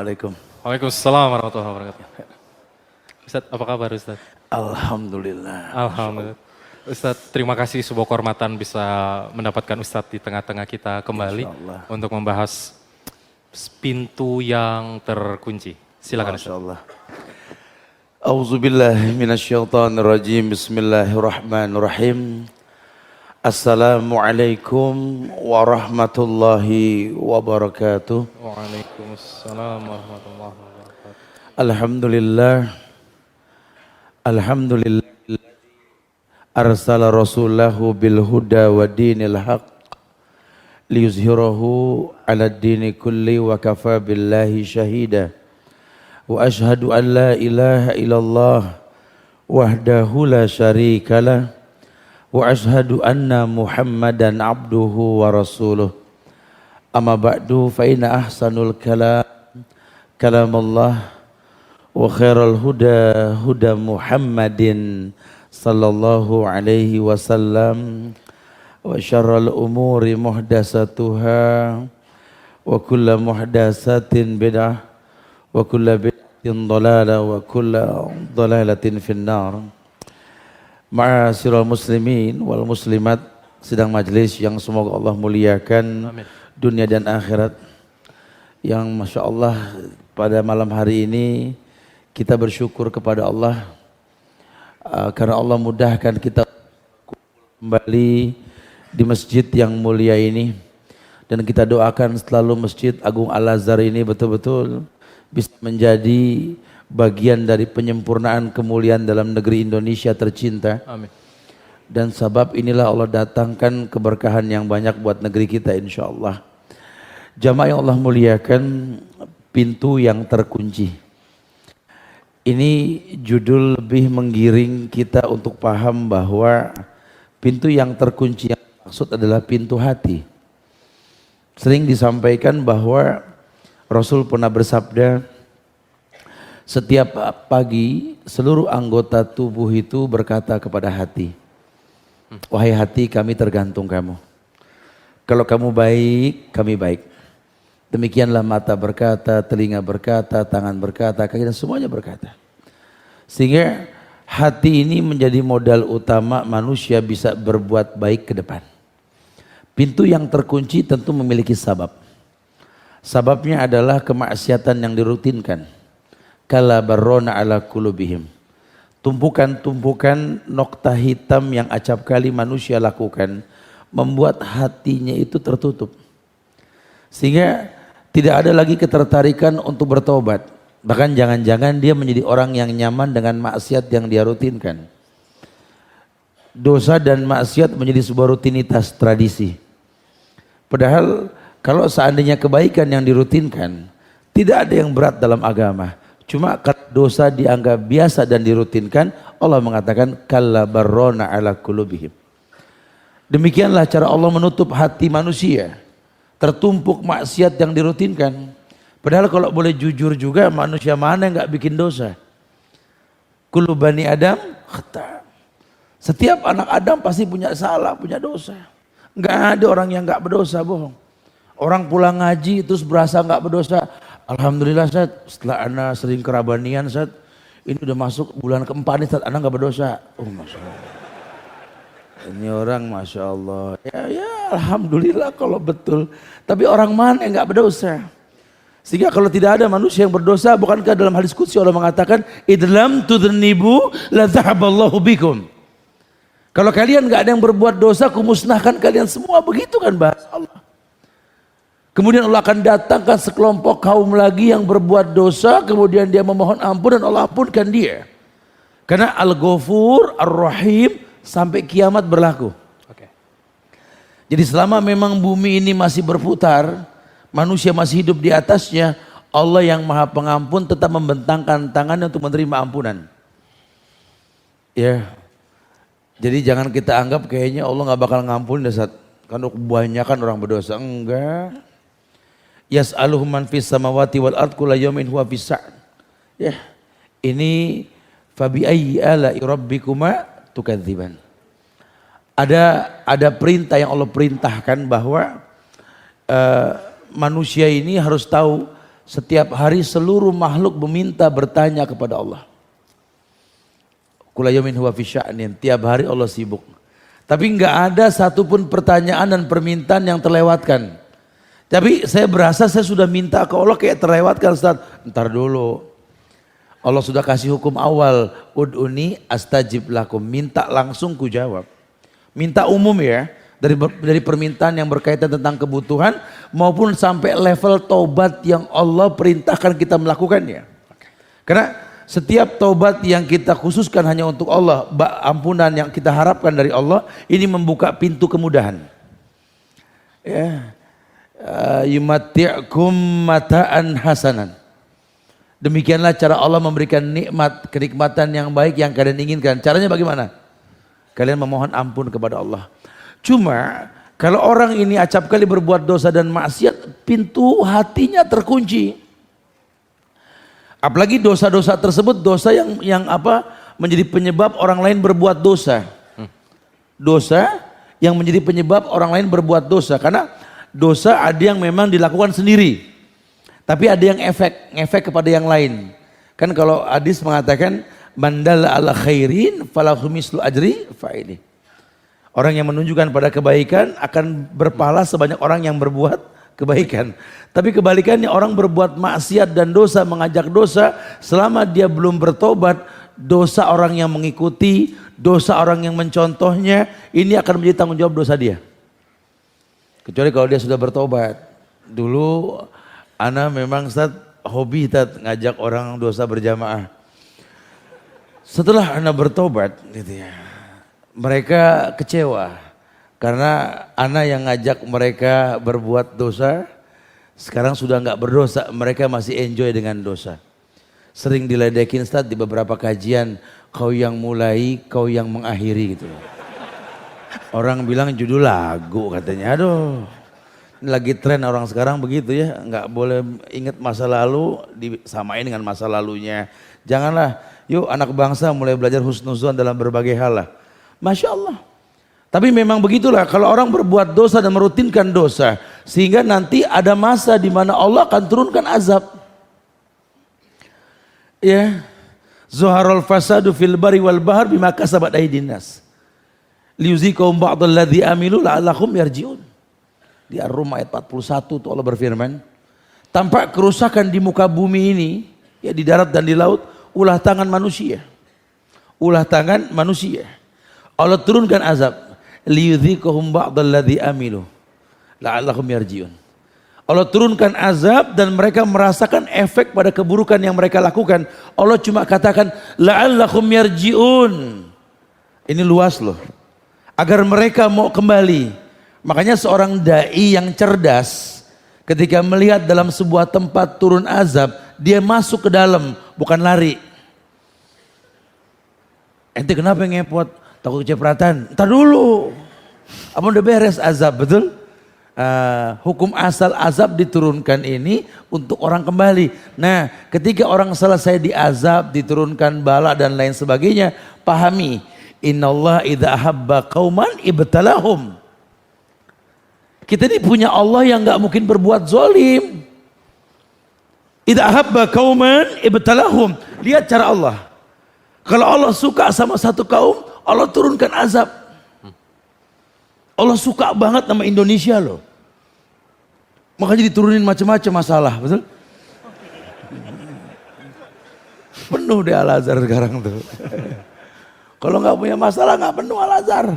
Assalamualaikum. Waalaikumsalam warahmatullahi wabarakatuh. Ustaz, apa kabar Ustaz? Alhamdulillah. Alhamdulillah. Ustaz, terima kasih sebuah kehormatan bisa mendapatkan Ustaz di tengah-tengah kita kembali Insyaallah. untuk membahas pintu yang terkunci. Silakan Ustaz. Masyaallah. Auzubillahi minasyaitonirrajim. Bismillahirrahmanirrahim. Assalamualaikum warahmatullahi wabarakatuh. Waalaikumsalam warahmatullahi wabarakatuh. Alhamdulillah. Alhamdulillah. Arsala rasulahu bil huda wa dinil haq liyuzhirahu ala dini kulli wa kafa billahi syahida. Wa ashhadu an la ilaha illallah wahdahu la syarikalah. Wa ashhadu anna Muhammadan abduhu wa rasuluh. Amma ba'du fa inna ahsanul kalam Allah wa khairal huda huda Muhammadin sallallahu alaihi wasallam wa syarrul umuri muhdatsatuha wa kullu muhdatsatin bid'ah wa kullu bid'atin dhalalah wa kullu dhalalatin finnar. Ma'asyiral muslimin wal muslimat, sidang majelis yang semoga Allah muliakan. Amin. Dunia dan akhirat, yang Masya Allah pada malam hari ini kita bersyukur kepada Allah karena Allah mudahkan kita kembali di masjid yang mulia ini, dan kita doakan selalu Masjid Agung Al-Azhar ini betul-betul bisa menjadi bagian dari penyempurnaan kemuliaan dalam negeri Indonesia tercinta. Amin. Dan sebab inilah Allah datangkan keberkahan yang banyak buat negeri kita insya-Allah. Jamaah yang Allah muliakan, pintu yang terkunci. Ini judul lebih menggiring kita untuk paham bahwa pintu yang terkunci yang maksud adalah pintu hati. Sering disampaikan bahwa Rasul pernah bersabda, setiap pagi seluruh anggota tubuh itu berkata kepada hati, wahai hati, kami tergantung kamu. Kalau kamu baik, kami baik. Demikianlah mata berkata, telinga berkata, tangan berkata, kaki dan semuanya berkata. Sehingga hati ini menjadi modal utama manusia bisa berbuat baik ke depan. Pintu yang terkunci tentu memiliki sabab. Sababnya adalah kemaksiatan yang dirutinkan. Kala barrona ala kulubihim. Tumpukan-tumpukan nokta hitam yang acap kali manusia lakukan membuat hatinya itu tertutup. Sehingga tidak ada lagi ketertarikan untuk bertobat. Bahkan jangan-jangan dia menjadi orang yang nyaman dengan maksiat yang dia rutinkan. Dosa dan maksiat menjadi sebuah rutinitas tradisi. Padahal kalau seandainya kebaikan yang dirutinkan, tidak ada yang berat dalam agama. Cuma kalau dosa dianggap biasa dan dirutinkan, Allah mengatakan kalla barrona ala qulubihim. Demikianlah cara Allah menutup hati manusia. Tertumpuk maksiat yang dirutinkan. Padahal kalau boleh jujur juga, manusia mana yang enggak bikin dosa? Kullu bani Adam khata. Setiap anak Adam pasti punya salah, punya dosa. Enggak ada orang yang enggak berdosa, bohong. Orang pulang ngaji terus berasa enggak berdosa. Alhamdulillah Ustaz, setelah anak sering kerabanian Ustaz, ini udah masuk bulan keempat nih Ustaz, anak gak berdosa. Oh Masya Allah. Ini orang Masya Allah. Ya Alhamdulillah kalau betul. Tapi orang mana yang gak berdosa? Sehingga kalau tidak ada manusia yang berdosa, bukankah dalam hadis qudsi Allah mengatakan, idlam tudhnibu la zahaballahu bikum. Kalau kalian gak ada yang berbuat dosa, aku musnahkan kalian semua. Begitu kan bahasa Allah. Kemudian Allah akan datangkan sekelompok kaum lagi yang berbuat dosa, kemudian dia memohon ampun dan Allah ampunkan dia. Karena Al-Ghafur, Ar-Rahim sampai kiamat berlaku. Okay. Jadi selama memang bumi ini masih berputar, manusia masih hidup di atasnya, Allah yang Maha Pengampun tetap membentangkan tangannya untuk menerima ampunan. Ya. Jadi jangan kita anggap kayaknya Allah nggak bakal ngampun saat karena kebanyakan orang berdosa. Enggak. Yas'aluhu man fis samawati wal ard kullu yawmin huwa fis sa'n. Ya. Ini fabi ayyi ala'i rabbikuma tukadziban. Ada perintah yang Allah perintahkan bahwa manusia ini harus tahu Setiap hari seluruh makhluk meminta bertanya kepada Allah. Kula yaumin huwa fi sya'nin, tiap hari Allah sibuk. Tapi enggak ada satupun pertanyaan dan permintaan yang terlewatkan. Tapi saya berasa saya sudah minta ke Allah kayak terlewatkan, Ustaz. Ntar dulu. Allah sudah kasih hukum awal, ud'uni astajib lakum, minta langsung ku jawab. Minta umum ya, dari permintaan yang berkaitan tentang kebutuhan maupun sampai level taubat yang Allah perintahkan kita melakukannya. Karena setiap taubat yang kita khususkan hanya untuk Allah, ampunan yang kita harapkan dari Allah, ini membuka pintu kemudahan. Ya. Yumatti'kum mata'an hasanan. Demikianlah cara Allah memberikan nikmat, kenikmatan yang baik yang kalian inginkan. Caranya bagaimana? Kalian memohon ampun kepada Allah. Cuma kalau orang ini acap kali berbuat dosa dan maksiat, pintu hatinya terkunci. Apalagi dosa-dosa tersebut dosa yang menjadi penyebab orang lain berbuat dosa. Dosa yang menjadi penyebab orang lain berbuat dosa. Karena dosa ada yang memang dilakukan sendiri. Tapi ada yang ngefek kepada yang lain. Kan kalau hadis mengatakan mandala ala khairin falahu mislu ajri fa'ili. Orang yang menunjukkan pada kebaikan akan berpahala sebanyak orang yang berbuat kebaikan. Tapi kebalikannya, orang berbuat maksiat dan dosa, mengajak dosa, selama dia belum bertobat, dosa orang yang mengikuti, dosa orang yang mencontohnya, ini akan menjadi tanggung jawab dosa dia. Kecuali kalau dia sudah bertobat. Dulu ana memang Ustaz hobi ngajak orang dosa berjamaah. Setelah ana bertobat gitu ya, mereka kecewa karena ana yang ngajak mereka berbuat dosa, sekarang sudah nggak berdosa, mereka masih enjoy dengan dosa. Sering diledekin Ustaz di beberapa kajian, kau yang mulai, kau yang mengakhiri gitu. Orang bilang judul lagu katanya, aduh. Ini lagi tren orang sekarang begitu ya, nggak boleh ingat masa lalu disamain dengan masa lalunya. Janganlah, yuk anak bangsa mulai belajar husnuzon dalam berbagai hal lah. Masya Allah. Tapi memang begitulah, kalau orang berbuat dosa dan merutinkan dosa, sehingga nanti ada masa di mana Allah akan turunkan azab. Ya, zuharul fasadu fil bari wal bahar bima kasabat aydin nas. Liuzikum ba'dalladzi amilu la'allahum yarji'un. Di Ar-Rum ayat 41 tuh Allah berfirman, tampak kerusakan di muka bumi ini, ya di darat dan di laut, ulah tangan manusia. Ulah tangan manusia. Allah turunkan azab, liyudhiqahum ba'dalladzi amilu la'allahum yarji'un. Allah turunkan azab dan mereka merasakan efek pada keburukan yang mereka lakukan. Allah cuma katakan la'allahum yarji'un. Ini luas loh. Agar mereka mau kembali. Makanya seorang da'i yang cerdas ketika melihat dalam sebuah tempat turun azab, dia masuk ke dalam, bukan lari. Ente kenapa ngepot? Takut kecipratan? Ntar dulu. Apa udah beres azab, betul? Hukum asal azab diturunkan ini untuk orang kembali. Nah, ketika orang selesai diazab, diturunkan bala dan lain sebagainya, pahami, innallaha idza ahabba qauman ibtalahum. Kita ini punya Allah yang gak mungkin berbuat zalim. Idza ahabba qauman ibtalahum. Lihat cara Allah. Kalau Allah suka sama satu kaum, Allah turunkan azab. Allah suka banget sama Indonesia loh. Makanya diturunin macam-macam masalah, betul? Penuh deh Al-Azhar sekarang tuh. Kalau nggak punya masalah nggak penuh Al-Azhar.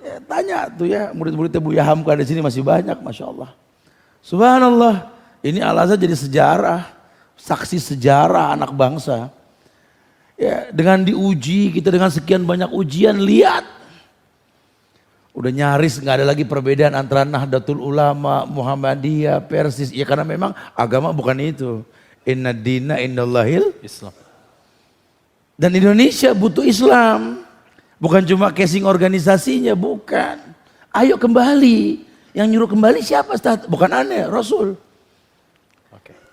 Ya, tanya tuh ya, murid-muridnya Buya Hamka di sini masih banyak, Masya Allah. Subhanallah, ini Al-Azhar jadi sejarah, saksi sejarah anak bangsa. Ya, dengan diuji, kita dengan sekian banyak ujian, lihat. Udah nyaris nggak ada lagi perbedaan antara Nahdlatul Ulama, Muhammadiyah, Persis. Ya karena memang agama bukan itu. Inna dina indallahil Islam. Dan Indonesia butuh Islam. Bukan cuma casing organisasinya, bukan. Ayo kembali. Yang nyuruh kembali siapa? Bukan aneh, Rasul.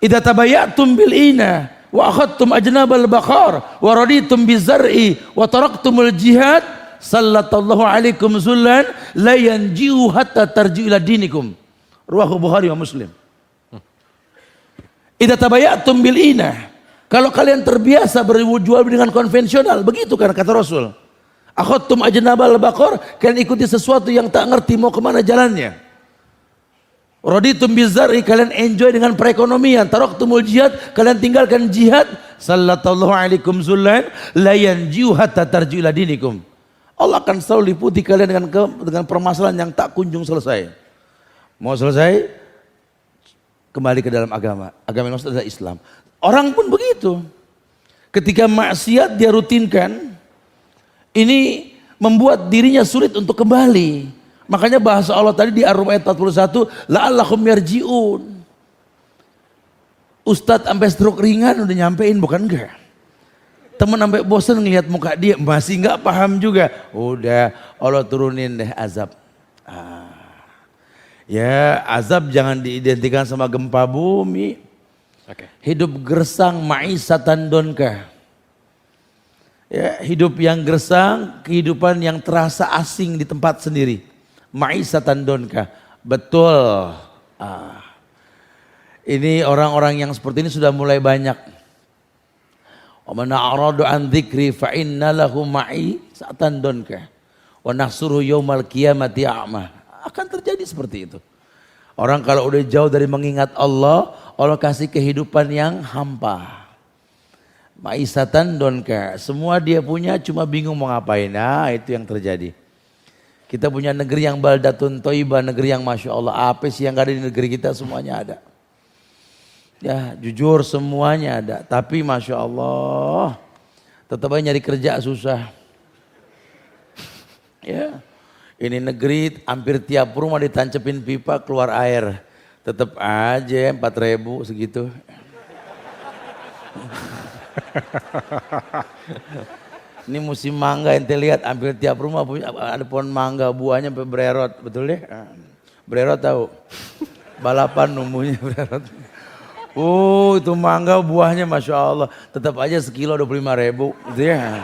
Idza tabayatum bil ina wa akhadtum ajnabal baqar wa raditum bizar'i wa taraktumul jihad sallallahu alaikum zullan la yanji'u hatta tarji'u ila dinikum. Ruwahu Bukhari wa Muslim. Idza tabayatum bil ina. Kalau kalian terbiasa berjual dengan konvensional, begitu kan kata Rasul. Akhadtum ajnabal baqar, kalian ikuti sesuatu yang tak ngerti mau kemana jalannya. Raditum bizarri, kalian enjoy dengan perekonomian. Taraktumul jihad, kalian tinggalkan jihad. Sallallahu alaikum zullan la yanjiu hatta tarji'u ila dinikum. Allah akan selalu liputi kalian dengan permasalahan yang tak kunjung selesai. Mau selesai, kembali ke dalam agama. Agama yang maksud adalah Islam. Orang pun begitu. Ketika maksiat dia rutinkan, ini membuat dirinya sulit untuk kembali. Makanya bahasa Allah tadi di Ar-Rum ayat 41, la'allahum yarji'un. Ustadz sampai stroke ringan udah nyampein, bukan enggak? Temen sampai bosan ngelihat muka dia, masih enggak paham juga. Udah Allah turunin deh azab. Ya azab jangan diidentikan sama gempa bumi. Hidup gersang ma'isatan donka. Ya, hidup yang gersang, kehidupan yang terasa asing di tempat sendiri. Ma'isatan donka. Betul. Ini orang-orang yang seperti ini sudah mulai banyak. Wa man a'radu an dzikri fa inna lahu ma'isatan donka. Wa nahsuruhu yaumal qiyamati a'ma. Akan terjadi seperti itu. Orang kalau udah jauh dari mengingat Allah, Allah kasih kehidupan yang hampa. Ma'isatan donka. Semua dia punya cuma bingung mau ngapain. Nah itu yang terjadi. Kita punya negeri yang baldatun toibah, negeri yang Masya Allah. Apa sih yang gak ada di negeri kita, semuanya ada. Ya jujur semuanya ada. Tapi Masya Allah tetap aja nyari kerja susah. Ya. Ini negeri hampir tiap rumah ditancepin pipa keluar air. Tetap aja 4.000 segitu. Ini musim mangga ente lihat hampir tiap rumah ada pohon mangga, buahnya sampai bererot, betul deh? Bererot tahu? Balapan numbuhnya bererot. Itu mangga buahnya Masya Allah. Tetap aja sekilo 25.000 gitu ya.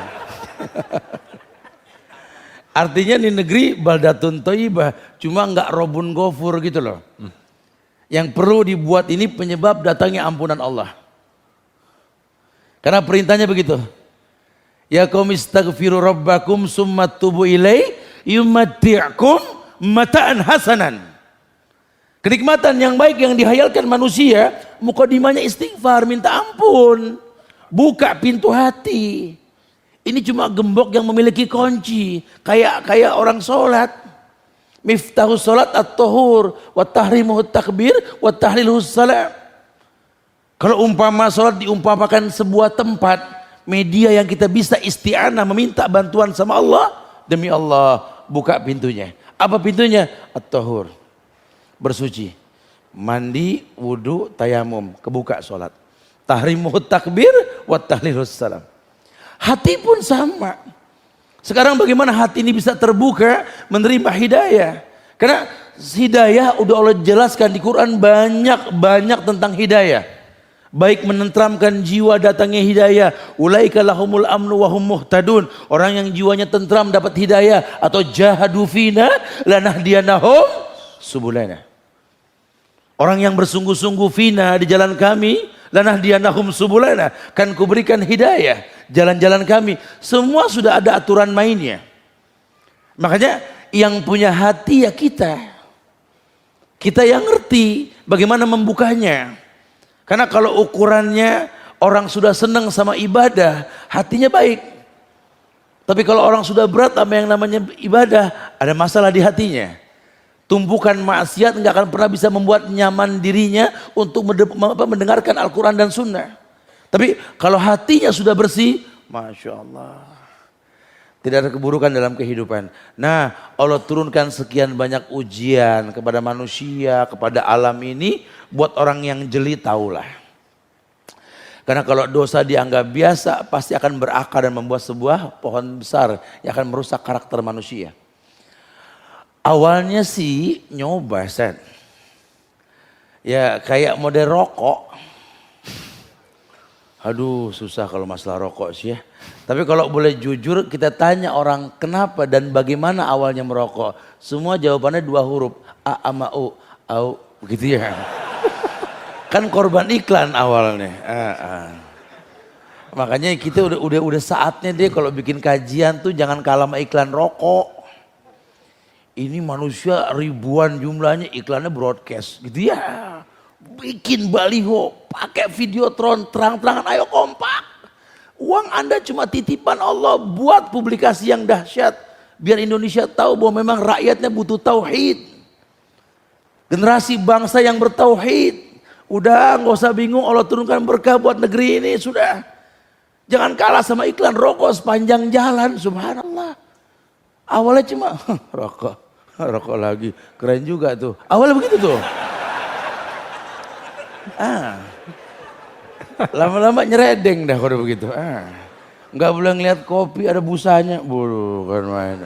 Artinya di negeri baldatun toibah, cuma enggak robun gofur gitu loh. Yang perlu dibuat ini penyebab datangnya ampunan Allah. Karena perintahnya begitu. Ya qaum istaghfiru rabbakum summa tubu ilai yumatti'kum mata'an hasanan. Kenikmatan yang baik yang dihayalkan manusia, mukadimahnya istighfar, minta ampun. Buka pintu hati. Ini cuma gembok yang memiliki kunci. Kayak orang sholat. Miftahu sholat at-tahur. Wa tahrimuhu takbir. Wa tahliluhu salam. Kalau umpama sholat diumpamakan sebuah tempat. Media yang kita bisa isti'anah. Meminta bantuan sama Allah. Demi Allah buka pintunya. Apa pintunya? At-tahur. Bersuci. Mandi, wudu, tayamum. Kebuka sholat. Tahrimuhu takbir. Wa tahliluhu salam. Hati pun sama. Sekarang bagaimana hati ini bisa terbuka menerima hidayah? Karena hidayah udah Allah jelaskan di Quran banyak tentang hidayah. Baik menenteramkan jiwa datangnya hidayah. Ulaika lahumul amnu wa hum muhtadun. Orang yang jiwanya tentram dapat hidayah. Atau jahadu fina lanahdiyanahum subulana. Orang yang bersungguh-sungguh fina di jalan kami. Lanahdiyanahum subulana. Kan kuberikan hidayah. Jalan-jalan kami. Semua sudah ada aturan mainnya. Makanya yang punya hati ya kita. Kita yang ngerti bagaimana membukanya. Karena kalau ukurannya orang sudah senang sama ibadah, hatinya baik. Tapi kalau orang sudah berat sama yang namanya ibadah, ada masalah di hatinya. Tumpukan maksiat nggak akan pernah bisa membuat nyaman dirinya untuk mendengarkan Al-Quran dan Sunnah. Tapi kalau hatinya sudah bersih, Masya Allah. Tidak ada keburukan dalam kehidupan. Nah, Allah turunkan sekian banyak ujian kepada manusia, kepada alam ini, buat orang yang jeli tahulah. Karena kalau dosa dianggap biasa, pasti akan berakar dan membuat sebuah pohon besar yang akan merusak karakter manusia. Awalnya sih nyoba, Set. Ya kayak model rokok. Aduh susah kalau masalah rokok sih ya. Tapi kalau boleh jujur kita tanya orang kenapa dan bagaimana awalnya merokok. Semua jawabannya 2 huruf. A sama U. Au. Begitu ya. Kan korban iklan awalnya. Makanya kita udah saatnya deh kalau bikin kajian tuh jangan kalah sama iklan rokok. Ini manusia ribuan jumlahnya iklannya broadcast gitu ya. Bikin baliho, pakai videotron terang-terangan, ayo kompak. Uang Anda cuma titipan Allah, buat publikasi yang dahsyat. Biar Indonesia tahu bahwa memang rakyatnya butuh tauhid. Generasi bangsa yang bertauhid. Udah nggak usah bingung, Allah turunkan berkah buat negeri ini, sudah. Jangan kalah sama iklan rokok sepanjang jalan, subhanallah. Awalnya cuma rokok lagi, keren juga tuh. Awalnya begitu tuh. Lama-lama nyeredeng dah kalau begitu. Nggak boleh ngeliat kopi ada busanya, bukan main.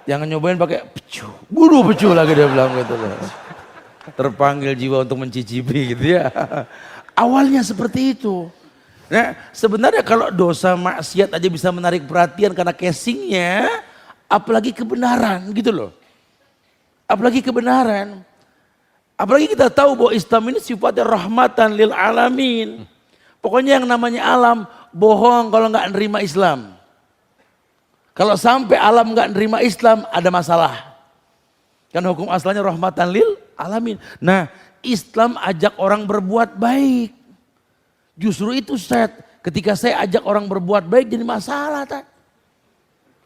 Jangan nyobain pakai pecu, pecu lagi dia bilang gitu loh. Terpanggil jiwa untuk mencicipi gitu ya. Awalnya seperti itu. Nah sebenarnya kalau dosa maksiat aja bisa menarik perhatian karena casingnya, apalagi kebenaran gitu loh. Apalagi kebenaran. Apalagi kita tahu bahwa Islam ini sifatnya rahmatan lil alamin. Pokoknya yang namanya alam bohong kalau nggak nerima Islam. Kalau sampai alam nggak nerima Islam ada masalah. Kan hukum asalnya rahmatan lil alamin. Nah Islam ajak orang berbuat baik. Justru itu ketika saya ajak orang berbuat baik jadi masalah Tat.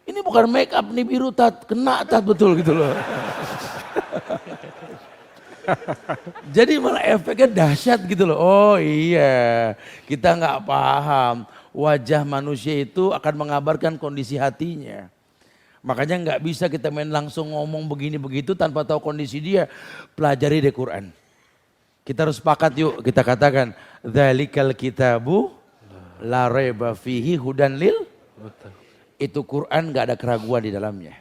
Ini bukan make up nih biru Tat, kena Tat betul gitu loh. Jadi malah efeknya dahsyat gitu loh. Oh iya, kita nggak paham wajah manusia itu akan mengabarkan kondisi hatinya. Makanya nggak bisa kita main langsung ngomong begini begitu tanpa tahu kondisi dia. Pelajari deh Quran. Kita harus sepakat yuk, kita katakan dzalikal kitabu la raiba fihi hudan lil. Itu Quran nggak ada keraguan di dalamnya.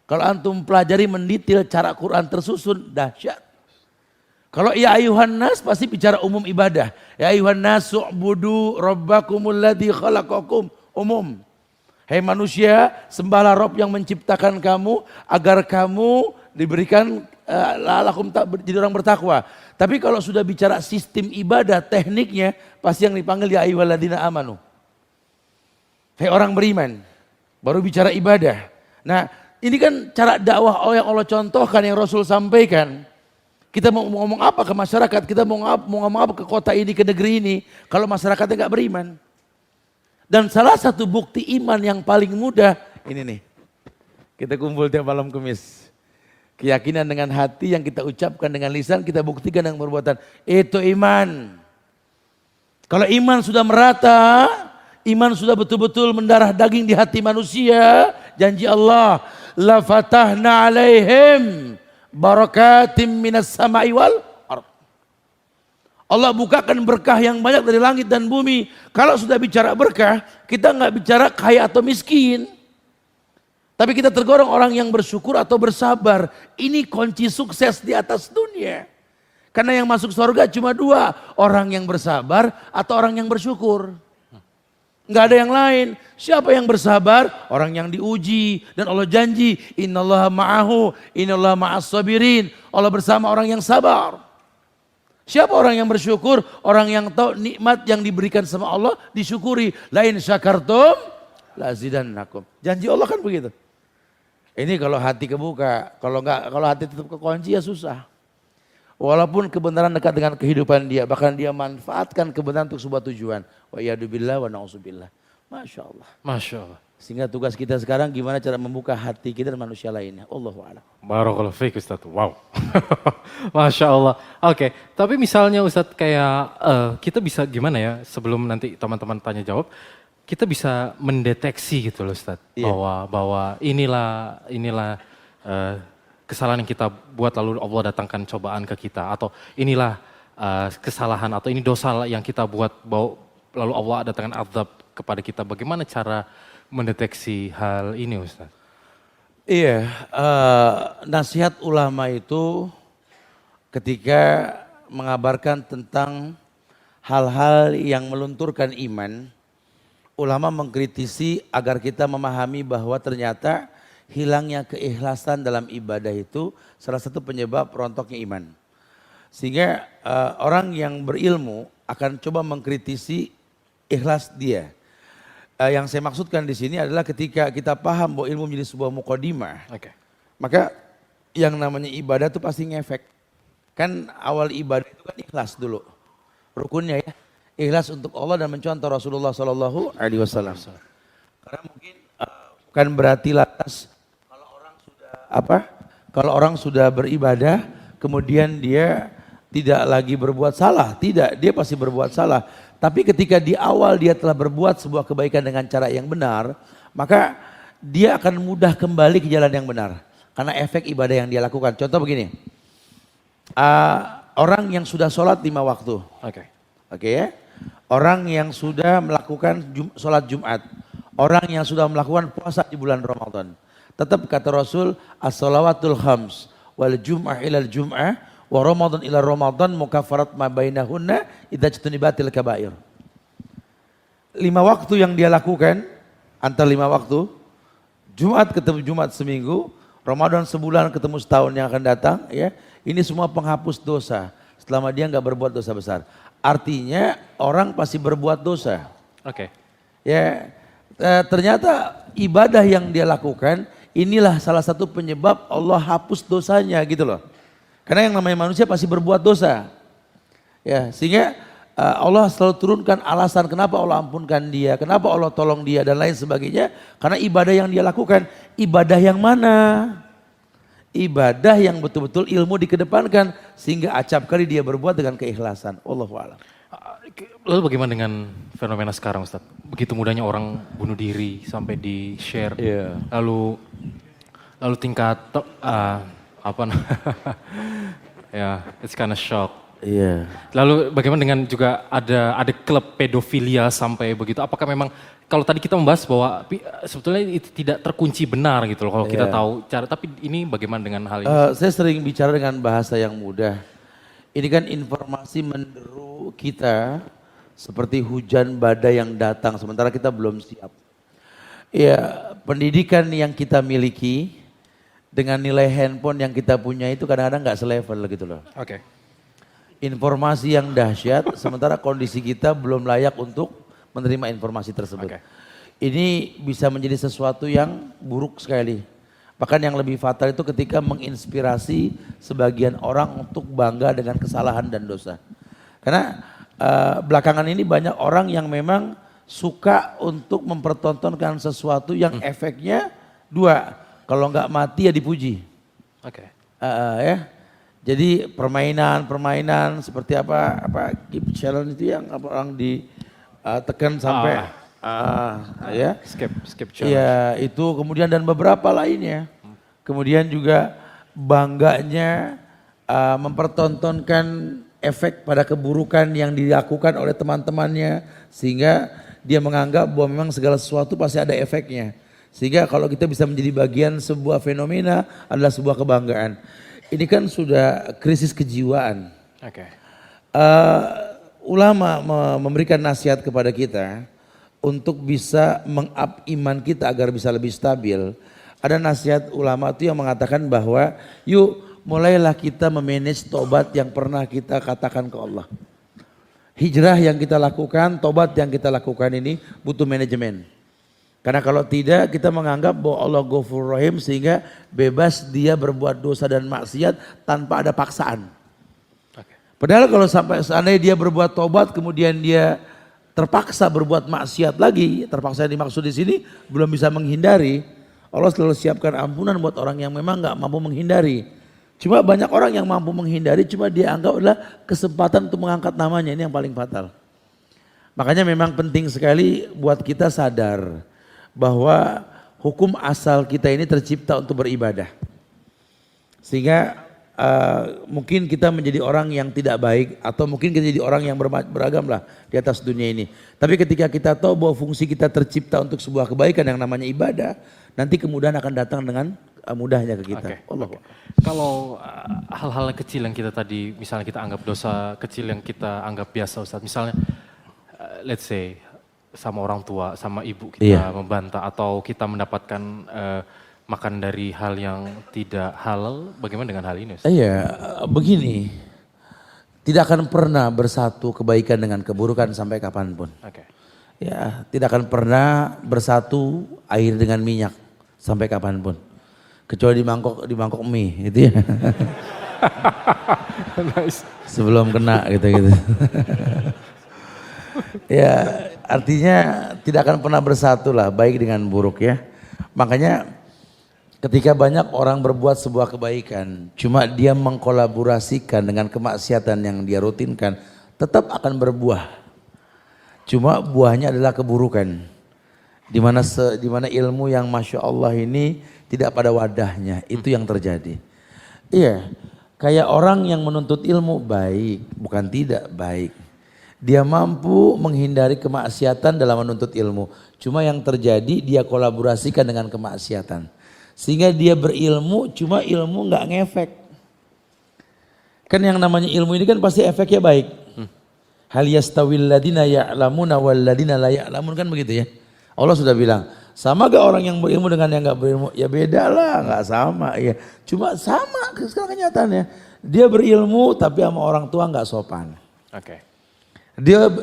Kalau antum pelajari mendetail cara Quran tersusun dahsyat. Kalau ya ayuhan nas pasti bicara umum ibadah. Ya ayuhan nas su'budu rabbakumul ladzi khalaqakum, umum. Hai manusia, sembahlah Rabb yang menciptakan kamu agar kamu diberikan lalakum jadi orang bertakwa. Tapi kalau sudah bicara sistem ibadah, tekniknya pasti yang dipanggil ya ayyuhalladzina amanu. Hai orang beriman, baru bicara ibadah. Nah, ini kan cara dakwah yang Allah contohkan, yang Rasul sampaikan. Kita mau ngomong apa ke masyarakat, kita mau ngomong apa ke kota ini, ke negeri ini, kalau masyarakatnya nggak beriman. Dan salah satu bukti iman yang paling mudah, ini nih, kita kumpul tiap malam Kamis. Keyakinan dengan hati yang kita ucapkan dengan lisan, kita buktikan dengan perbuatan. Itu iman. Kalau iman sudah merata, iman sudah betul-betul mendarah daging di hati manusia, janji Allah, la fatahna alaihim barakatim minas sama'i wal ard. Allah bukakan berkah yang banyak dari langit dan bumi. Kalau sudah bicara berkah, kita nggak bicara kaya atau miskin. Tapi kita tergolong orang yang bersyukur atau bersabar. Ini kunci sukses di atas dunia. Karena yang masuk surga cuma dua. Orang yang bersabar atau orang yang bersyukur. Nggak ada yang lain. Siapa yang bersabar? Orang yang diuji. Dan Allah janji, innallaha ma'ahu, innallaha ma'as sabirin. Allah bersama orang yang sabar. Siapa orang yang bersyukur? Orang yang tahu nikmat yang diberikan sama Allah disyukuri. Lain syakartum lazidannakum. Janji Allah kan begitu. Ini kalau hati kebuka, kalau hati tetap kekunci ya susah. Walaupun kebenaran dekat dengan kehidupan dia, bahkan dia manfaatkan kebenaran untuk sebuah tujuan. Wa iyyadubillah wa na'udzubillah. Masya Allah. Masya Allah. Sehingga tugas kita sekarang gimana cara membuka hati kita dan manusia lainnya. Allahu a'lam. Barakallahu fiik Ustaz. Wow. Masya Allah. Oke, tapi misalnya Ustaz kayak kita bisa gimana ya sebelum nanti teman-teman tanya jawab. Kita bisa mendeteksi gitu loh Ustaz, iya. bahwa inilah kesalahan yang kita buat lalu Allah datangkan cobaan ke kita, atau inilah kesalahan atau ini dosa yang kita buat lalu Allah datangkan azab kepada kita. Bagaimana cara mendeteksi hal ini Ustaz? Iya, nasihat ulama itu ketika mengabarkan tentang hal-hal yang melunturkan iman, ulama mengkritisi agar kita memahami bahwa ternyata hilangnya keikhlasan dalam ibadah itu salah satu penyebab rontoknya iman. Sehingga orang yang berilmu akan coba mengkritisi ikhlas dia. Yang saya maksudkan di sini adalah ketika kita paham bahwa ilmu menjadi sebuah muqaddimah, Oke. maka yang namanya ibadah itu pasti ngefek. Kan awal ibadah itu kan ikhlas dulu. Rukunnya ya, ikhlas untuk Allah dan mencontoh Rasulullah Sallallahu Alaihi Wasallam. Karena mungkin bukan berarti lantas kalau orang sudah beribadah kemudian dia tidak lagi berbuat salah, tidak, dia pasti berbuat salah. Tapi ketika di awal dia telah berbuat sebuah kebaikan dengan cara yang benar, maka dia akan mudah kembali ke jalan yang benar. Karena efek ibadah yang dia lakukan. Contoh begini, orang yang sudah sholat 5 waktu. Oke ya. Orang yang sudah melakukan sholat Jumat. Orang yang sudah melakukan puasa di bulan Ramadan. Tetap kata Rasul, as-salawatul khams wal jum'ah ilal jum'ah wa Ramadan ila Ramadan mukaffarat ma bainahunna idza jtunibatil kabair. 5 waktu yang dia lakukan, antara 5 waktu, Jumat ketemu Jumat seminggu, Ramadan sebulan ketemu setahun yang akan datang, ya. Ini semua penghapus dosa selama dia nggak berbuat dosa besar. Artinya orang pasti berbuat dosa. Oke. Ya, ternyata ibadah yang dia lakukan inilah salah satu penyebab Allah hapus dosanya gitu loh. Karena yang namanya manusia pasti berbuat dosa. Ya, sehingga Allah selalu turunkan alasan kenapa Allah ampunkan dia, kenapa Allah tolong dia dan lain sebagainya. Karena ibadah yang dia lakukan, ibadah yang mana? Ibadah yang betul-betul ilmu dikedepankan sehingga acap kali dia berbuat dengan keikhlasan. Wallahu a'lam. Lalu bagaimana dengan fenomena sekarang Ustaz? Begitu mudahnya orang bunuh diri sampai di share. Iya. Lalu tingkat ya, it's kind of shock. Iya. Lalu bagaimana dengan juga ada klub pedofilia sampai begitu? Apakah memang kalau tadi kita membahas bahwa sebetulnya itu tidak terkunci benar gitu loh kalau kita tahu cara, tapi ini bagaimana dengan hal ini? Saya sering bicara dengan bahasa yang mudah. Ini kan informasi menderu kita seperti hujan badai yang datang sementara kita belum siap. Ya, pendidikan yang kita miliki dengan nilai handphone yang kita punya itu kadang-kadang nggak selevel gitu loh. Oke. Informasi yang dahsyat sementara kondisi kita belum layak untuk menerima informasi tersebut. Oke. Ini bisa menjadi sesuatu yang buruk sekali. Bahkan yang lebih fatal itu ketika menginspirasi sebagian orang untuk bangga dengan kesalahan dan dosa. Karena belakangan ini banyak orang yang memang suka untuk mempertontonkan sesuatu yang efeknya dua. Kalau nggak mati ya dipuji. Oke. Ya. Jadi permainan seperti apa keep challenge itu yang orang ditekan sampai ya. Skip challenge. Ya itu kemudian dan beberapa lainnya. Kemudian juga bangganya mempertontonkan efek pada keburukan yang dilakukan oleh teman-temannya. Sehingga dia menganggap bahwa memang segala sesuatu pasti ada efeknya. Sehingga kalau kita bisa menjadi bagian sebuah fenomena adalah sebuah kebanggaan. Ini kan sudah krisis kejiwaan. Oke. Ulama memberikan nasihat kepada kita untuk bisa meng-up iman kita agar bisa lebih stabil. Ada nasihat ulama itu yang mengatakan bahwa yuk mulailah kita memanage tobat yang pernah kita katakan ke Allah. Hijrah yang kita lakukan, tobat yang kita lakukan ini butuh manajemen. Karena kalau tidak kita menganggap bahwa Allah Ghafurur Rahim sehingga bebas dia berbuat dosa dan maksiat tanpa ada paksaan. Oke. Padahal kalau sampai seandainya dia berbuat tobat kemudian dia terpaksa berbuat maksiat lagi, terpaksa yang dimaksud di sini belum bisa menghindari, Allah selalu siapkan ampunan buat orang yang memang nggak mampu menghindari. Cuma banyak orang yang mampu menghindari cuma dia anggap adalah kesempatan untuk mengangkat namanya, ini yang paling fatal. Makanya memang penting sekali buat kita sadar bahwa hukum asal kita ini tercipta untuk beribadah. Sehingga mungkin kita menjadi orang yang tidak baik atau mungkin kita jadi orang yang beragam lah di atas dunia ini. Tapi ketika kita tahu bahwa fungsi kita tercipta untuk sebuah kebaikan yang namanya ibadah, nanti kemudahan akan datang dengan mudahnya ke kita. Oke. Kalau hal-hal kecil yang kita tadi, misalnya kita anggap dosa kecil yang kita anggap biasa Ustaz, misalnya let's say sama orang tua, sama ibu kita membantah atau kita mendapatkan makan dari hal yang tidak halal, bagaimana dengan hal ini Ustaz? Iya, begini, tidak akan pernah bersatu kebaikan dengan keburukan sampai kapanpun. Oke. Ya, tidak akan pernah bersatu air dengan minyak sampai kapanpun. Kecuali di mangkok mie, gitu ya. Nice. Sebelum kena gitu. Ya, artinya tidak akan pernah bersatu lah, baik dengan buruk ya. Makanya ketika banyak orang berbuat sebuah kebaikan, cuma dia mengkolaborasikan dengan kemaksiatan yang dia rutinkan, tetap akan berbuah. Cuma buahnya adalah keburukan. Di mana ilmu yang Masya Allah ini tidak pada wadahnya, itu yang terjadi. Iya, kayak orang yang menuntut ilmu baik, bukan tidak baik. Dia mampu menghindari kemaksiatan dalam menuntut ilmu. Cuma yang terjadi dia kolaborasikan dengan kemaksiatan. Sehingga dia berilmu, cuma ilmu nggak ngefek. Kan yang namanya ilmu ini kan pasti efeknya baik. Hal yastawil ladina ya'lamuna wal ladina la ya'lamun, kan begitu ya. Allah sudah bilang, sama gak orang yang berilmu dengan yang gak berilmu? Ya beda lah, gak sama ya. Cuma sama sekarang kenyataannya. Dia berilmu tapi sama orang tua gak sopan. Oke.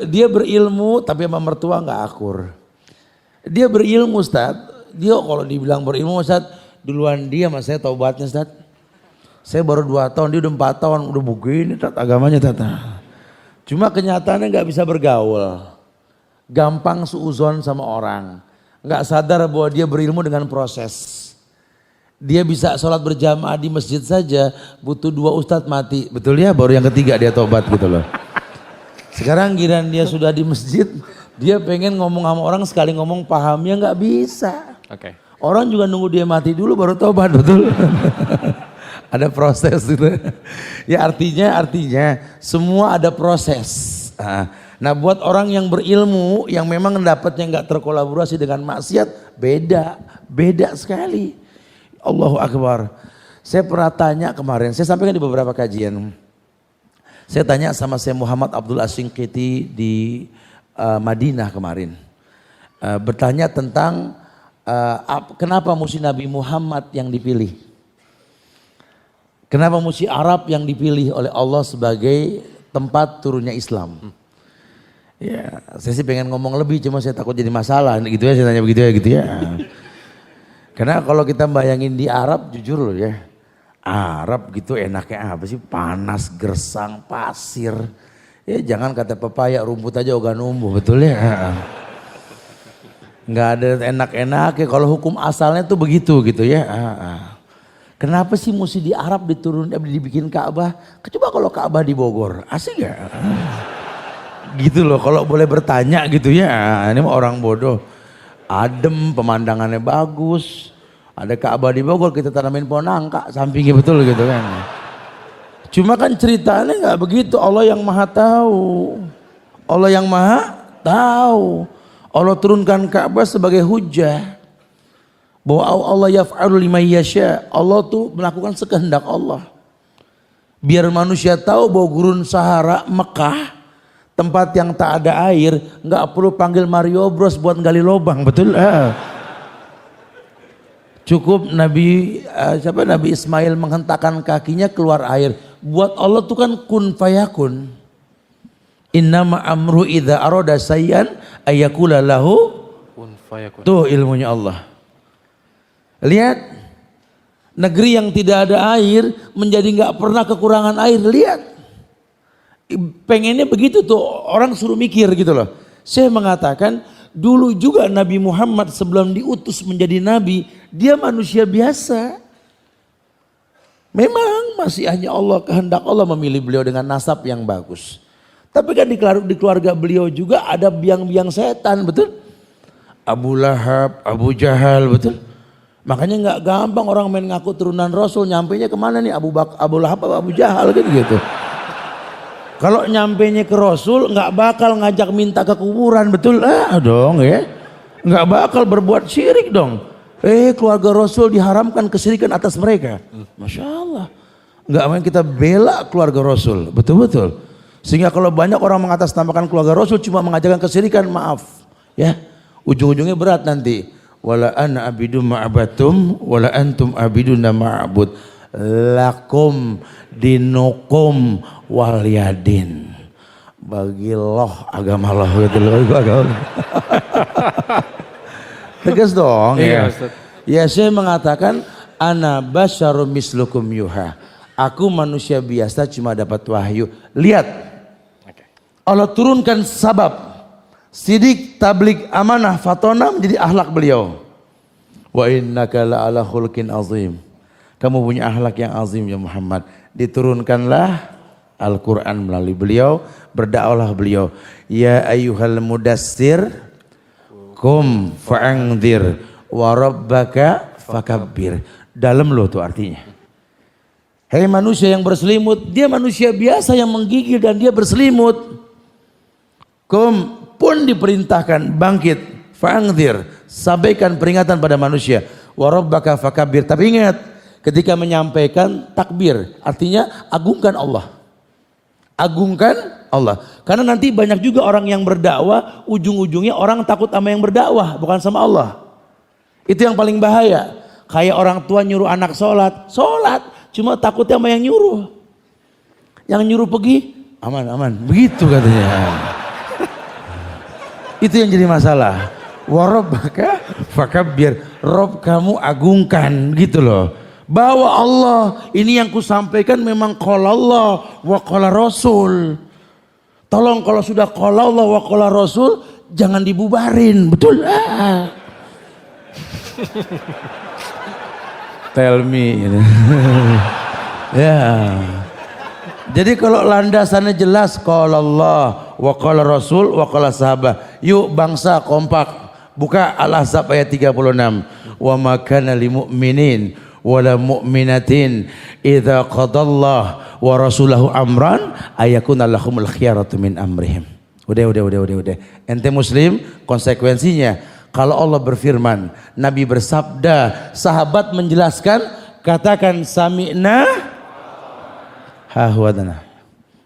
Dia berilmu tapi sama mertua gak akur. Dia berilmu Ustaz, dia kalau dibilang berilmu Ustaz, duluan dia mas saya taubatnya Ustaz. Saya baru 2 tahun, dia udah 4 tahun, udah begini Ustaz agamanya Ustaz. Cuma kenyataannya gak bisa bergaul. Gampang suuzon sama orang. Gak sadar bahwa dia berilmu dengan proses. Dia bisa sholat berjamaah di masjid saja, butuh 2 ustadz mati. Betul ya, baru yang ketiga dia tobat gitu loh. Sekarang giliran dia sudah di masjid, dia pengen ngomong sama orang, sekali ngomong pahamnya gak bisa. Oke. Orang juga nunggu dia mati dulu baru tobat, betul. Ada proses gitu. Ya artinya semua ada proses. Nah buat orang yang berilmu, yang memang dapatnya nggak terkolaborasi dengan maksiat, beda sekali. Allahu Akbar. Saya pernah tanya kemarin, saya sampaikan di beberapa kajian. Saya tanya sama Syekh Muhammad Abdul Asyinqiti di Madinah kemarin. Bertanya tentang kenapa mesti Nabi Muhammad yang dipilih. Kenapa mesti Arab yang dipilih oleh Allah sebagai tempat turunnya Islam. Ya, saya sih pengen ngomong lebih, cuma saya takut jadi masalah gitu ya, saya tanya begitu ya gitu ya. Karena kalau kita bayangin di Arab, jujur loh ya, Arab gitu enaknya apa sih? Panas, gersang, pasir. Ya jangan kata pepaya, rumput aja ogah numbuh, betul ya. Nggak ada enak-enaknya, kalau hukum asalnya tuh begitu gitu ya. Kenapa sih mesti di Arab dibikin Ka'bah? Coba kalau Ka'bah di Bogor, asik gak? Gitu loh, kalau boleh bertanya gitu ya, ini mah orang bodoh. Adem, pemandangannya bagus, ada Ka'bah di Bogor, kita tanamin pohon nangka sampingnya, betul gitu kan. Cuma kan ceritanya nggak begitu. Allah yang maha tahu, Allah yang maha tahu. Allah turunkan Ka'bah sebagai hujah bahwa Allah yaf'alu lima yasha, Allah tuh melakukan sekehendak Allah. Biar manusia tahu bahwa gurun Sahara Mekah, tempat yang tak ada air, nggak perlu panggil Mario Bros buat gali lubang, betul? Cukup Nabi Ismail menghentakkan kakinya keluar air. Buat Allah tuh kan kun fayakun. Innama amru idza arada sayyan ayyakula lahu kun fayakun. Tuh ilmunya Allah. Lihat, negeri yang tidak ada air menjadi nggak pernah kekurangan air. Lihat, pengennya begitu tuh, orang suruh mikir gitu loh. Saya mengatakan dulu juga Nabi Muhammad sebelum diutus menjadi nabi, dia manusia biasa. Memang masih hanya Allah, kehendak Allah memilih beliau dengan nasab yang bagus. Tapi kan di keluarga beliau juga ada biang-biang setan, betul? Abu Lahab, Abu Jahal, betul? Makanya nggak gampang orang main ngaku turunan Rasul, nyampainya kemana nih? Abu Lahab atau Abu Jahal gitu. Kalau nyampainya ke Rasul nggak bakal ngajak minta ke kuburan, betul? Dong ya, nggak bakal berbuat syirik dong. Keluarga Rasul diharamkan kesyirikan atas mereka. Masya Allah, nggak main kita bela keluarga Rasul, betul-betul. Sehingga kalau banyak orang mengatasnamakan keluarga Rasul cuma mengajarkan kesyirikan, maaf ya, ujung-ujungnya berat nanti. Wala ana abidum ma'abatum wala antum abiduna ma'abud. lakum dinukum waliyadin. Bagi loh agama loh gitu loh. Tegas dong Iya, ya. Ustaz. Ya saya mengatakan ana basyarum mislukum yuha. Aku manusia biasa cuma dapat wahyu. Lihat. Oke. Allah turunkan sabab. Sidik, tablik, amanah, fatona menjadi akhlak beliau. Wa innaka la'ala khulqin azim. Kamu punya akhlak yang azim ya Muhammad. Diturunkanlah Al-Quran melalui beliau. Berdakwahlah beliau. Ya ayyuhal mudassir kum fa'angdir wa rabbaka fakabbir. Dalam loh tuh artinya. Hei manusia yang berselimut, dia manusia biasa yang menggigil dan dia berselimut. Kum pun diperintahkan bangkit, fa'angdir, sampaikan peringatan pada manusia. Wa rabbaka fakabbir. Tapi ingat, ketika menyampaikan takbir, artinya agungkan Allah. Agungkan Allah. Karena nanti banyak juga orang yang berdakwah, ujung-ujungnya orang takut sama yang berdakwah, bukan sama Allah. Itu yang paling bahaya. Kayak orang tua nyuruh anak sholat, cuma takutnya sama yang nyuruh. Yang nyuruh pergi, aman, begitu katanya. Itu yang jadi masalah. Warabbaka fakabbir, Rob kamu agungkan gitu loh. Bahwa Allah, ini yang ku sampaikan memang qala Allah wa qala Rasul. Tolong kalau sudah qala Allah wa qala Rasul, jangan dibubarin, betul? Tell me. Ya. Jadi kalau landasannya jelas qala Allah wa qala Rasul wa qala sahabat. Yuk bangsa kompak. Buka Al-Ahzab ayat 36. Wa ma kana lil mu'minin wala mu'minatin idza qadallahu wa rasulahu amran ayakuna lahumul khiyaratu min amrihim. Udah. Ente muslim, konsekuensinya kalau Allah berfirman, Nabi bersabda, sahabat menjelaskan, katakan sami'na hahwadana.